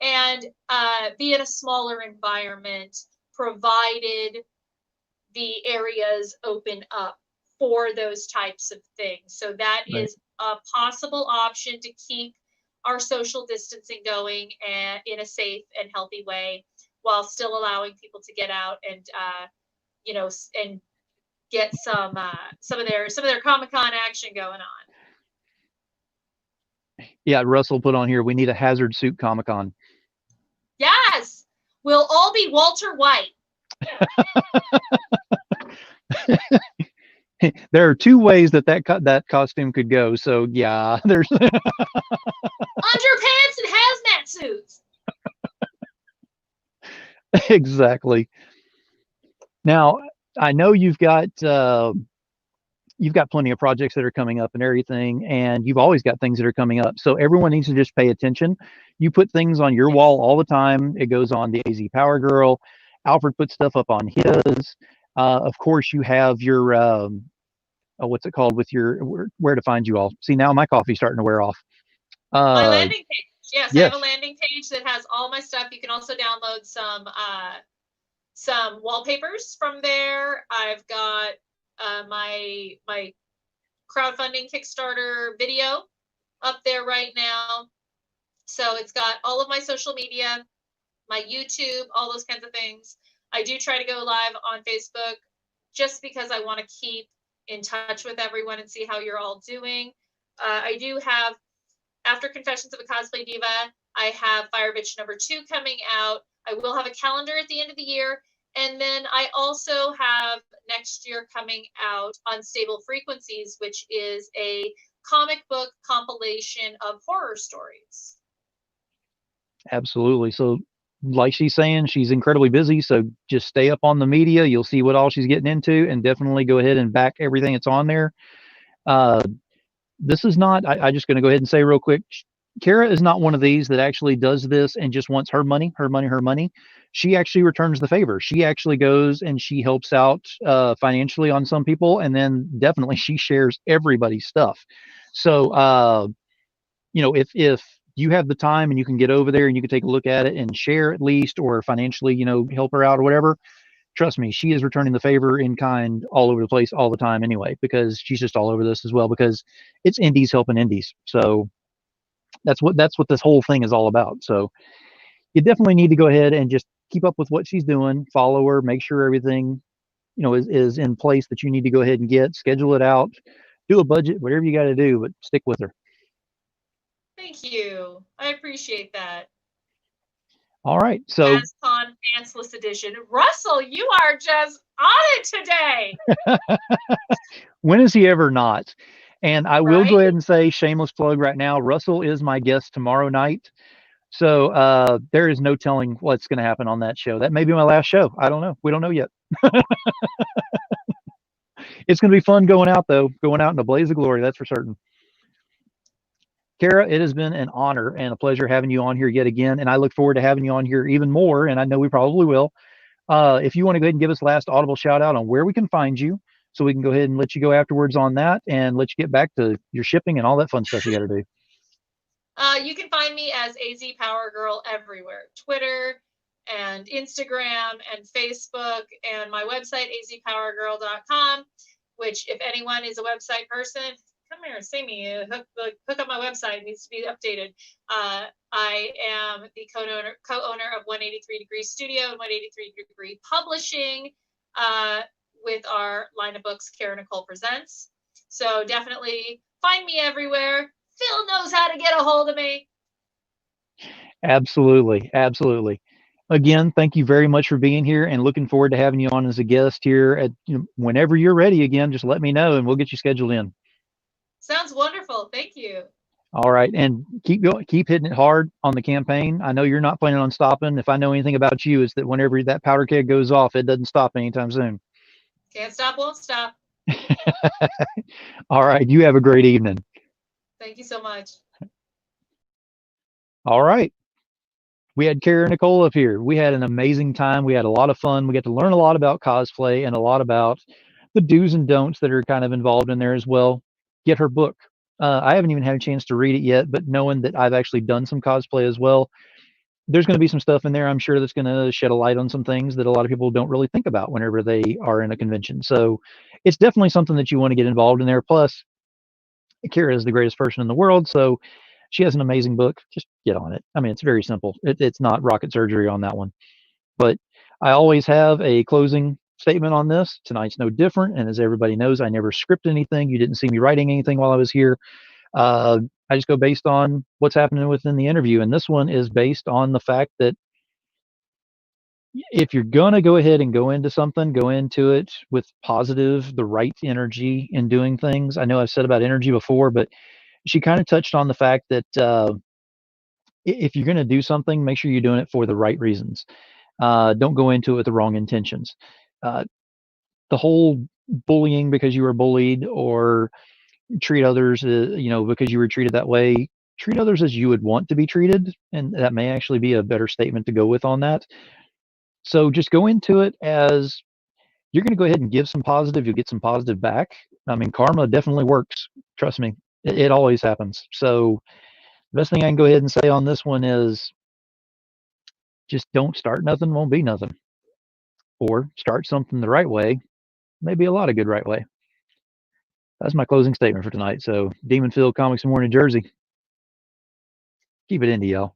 Speaker 2: and be in a smaller environment, provided the areas open up for those types of things. So that
Speaker 1: Right.
Speaker 2: is a possible option to keep our social distancing going and in a safe and healthy way, while still allowing people to get out and and get some of their Comic-Con action going on.
Speaker 1: Yeah, Russell put on here, we need a hazard suit Comic-Con.
Speaker 2: Yes, we'll all be Walter White.
Speaker 1: There are two ways that costume could go. So yeah, there's
Speaker 2: Underpants and hazmat suits.
Speaker 1: exactly. Now, I know you've got plenty of projects that are coming up and everything, and you've always got things that are coming up. So everyone needs to just pay attention. You put things on your wall all the time. It goes on the AZ Power Girl. Alfred puts stuff up on his. Of course, you have your what's it called with your where to find you all. See, now my coffee's starting to wear off.
Speaker 2: My
Speaker 1: Uh,
Speaker 2: landing page. Yes, I
Speaker 1: yes,
Speaker 2: have a landing page that has all my stuff. You can also download some wallpapers from there. I've got my crowdfunding Kickstarter video up there right now. So it's got all of my social media, my YouTube, all those kinds of things. I do try to go live on Facebook just because I want to keep in touch with everyone and see how you're all doing. I do have, after Confessions of a Cosplay Diva, I have Fire Bitch #2 coming out. I will have a calendar at the end of the year. And then I also have next year coming out Unstable Frequencies, which is a comic book compilation of horror stories.
Speaker 1: absolutely. So, like she's saying, she's incredibly busy. So just stay up on the media. You'll see what all she's getting into, and definitely go ahead and back everything that's on there. Uh, this is not. I just going to go ahead and say real quick. Cara is not one of these that actually does this and just wants her money, her money, her money. She actually returns the favor. She actually goes and she helps out financially on some people, and then definitely she shares everybody's stuff. So if you have the time and you can get over there and you can take a look at it and share at least, or financially, help her out or whatever, trust me, she is returning the favor in kind all over the place all the time anyway, because she's just all over this as well, because it's indies helping indies. So that's what this whole thing is all about. So you definitely need to go ahead and just keep up with what she's doing, follow her, make sure everything, is in place that you need to go ahead and get, schedule it out, do a budget, whatever you got to do, but stick with her.
Speaker 2: Thank you. I appreciate that.
Speaker 1: All right. So
Speaker 2: ASCON Pantsless Edition. Russell, you are just on it today.
Speaker 1: when is he ever not? And I will go
Speaker 2: Right?
Speaker 1: ahead and say, shameless plug right now, Russell is my guest tomorrow night. So there is no telling what's going to happen on that show. That may be my last show. I don't know. We don't know yet. It's going to be fun going out, though, going out in a blaze of glory. That's for certain. Cara, it has been an honor and a pleasure having you on here yet again. And I look forward to having you on here even more. And I know we probably will. If you want to go ahead and give us last audible shout out on where we can find you, so we can go ahead and let you go afterwards on that and let you get back to your shipping and all that fun stuff you got to do.
Speaker 2: You can find me as AZ Power Girl everywhere. Twitter and Instagram and Facebook, and my website, azpowergirl.com, which if anyone is a website person, come here, see me, hook up my website. It needs to be updated. I am the co-owner of 183 Degree Studio and 183 Degree Publishing, with our line of books, Cara Nicole Presents. So definitely find me everywhere. Phil knows how to get a hold of me.
Speaker 1: Absolutely. Absolutely. Again, thank you very much for being here, and looking forward to having you on as a guest here at whenever you're ready again. Just let me know and we'll get you scheduled in.
Speaker 2: Sounds wonderful. Thank you.
Speaker 1: All right. And keep going, keep hitting it hard on the campaign. I know you're not planning on stopping. If I know anything about you, is that whenever that powder keg goes off, it doesn't stop anytime soon.
Speaker 2: Can't stop, won't stop.
Speaker 1: All right. You have a great evening.
Speaker 2: Thank you so much.
Speaker 1: All right. We had Cara Nicole up here. We had an amazing time. We had a lot of fun. We got to learn a lot about cosplay and a lot about the do's and don'ts that are kind of involved in there as well. Get her book. I haven't even had a chance to read it yet, but knowing that I've actually done some cosplay as well, there's going to be some stuff in there, I'm sure, that's going to shed a light on some things that a lot of people don't really think about whenever they are in a convention. So it's definitely something that you want to get involved in there. Plus, Kira is the greatest person in the world, so she has an amazing book. Just get on it. I mean, it's very simple. It's not rocket surgery on that one. But I always have a closing statement on this. Tonight's no different. And as everybody knows, I never script anything. You didn't see me writing anything while I was here. I I just go based on what's happening within the interview. And this one is based on the fact that if you're going to go ahead and go into something, go into it with positive, the right energy in doing things. I know I've said about energy before, but she kind of touched on the fact that if you're going to do something, make sure you're doing it for the right reasons. Don't go into it with the wrong intentions. Uh, the whole bullying because you were bullied, or treat others, because you were treated that way. Treat others as you would want to be treated, and that may actually be a better statement to go with on that. So just go into it as you're going to go ahead and give some positive, you'll get some positive back. I mean, karma definitely works. Trust me, it always happens. So the best thing I can go ahead and say on this one is just don't start nothing, won't be nothing. Or start something the right way, maybe a lot of good right way. That's my closing statement for tonight. So Demonfield Comics in War, New Jersey. Keep it indie, y'all.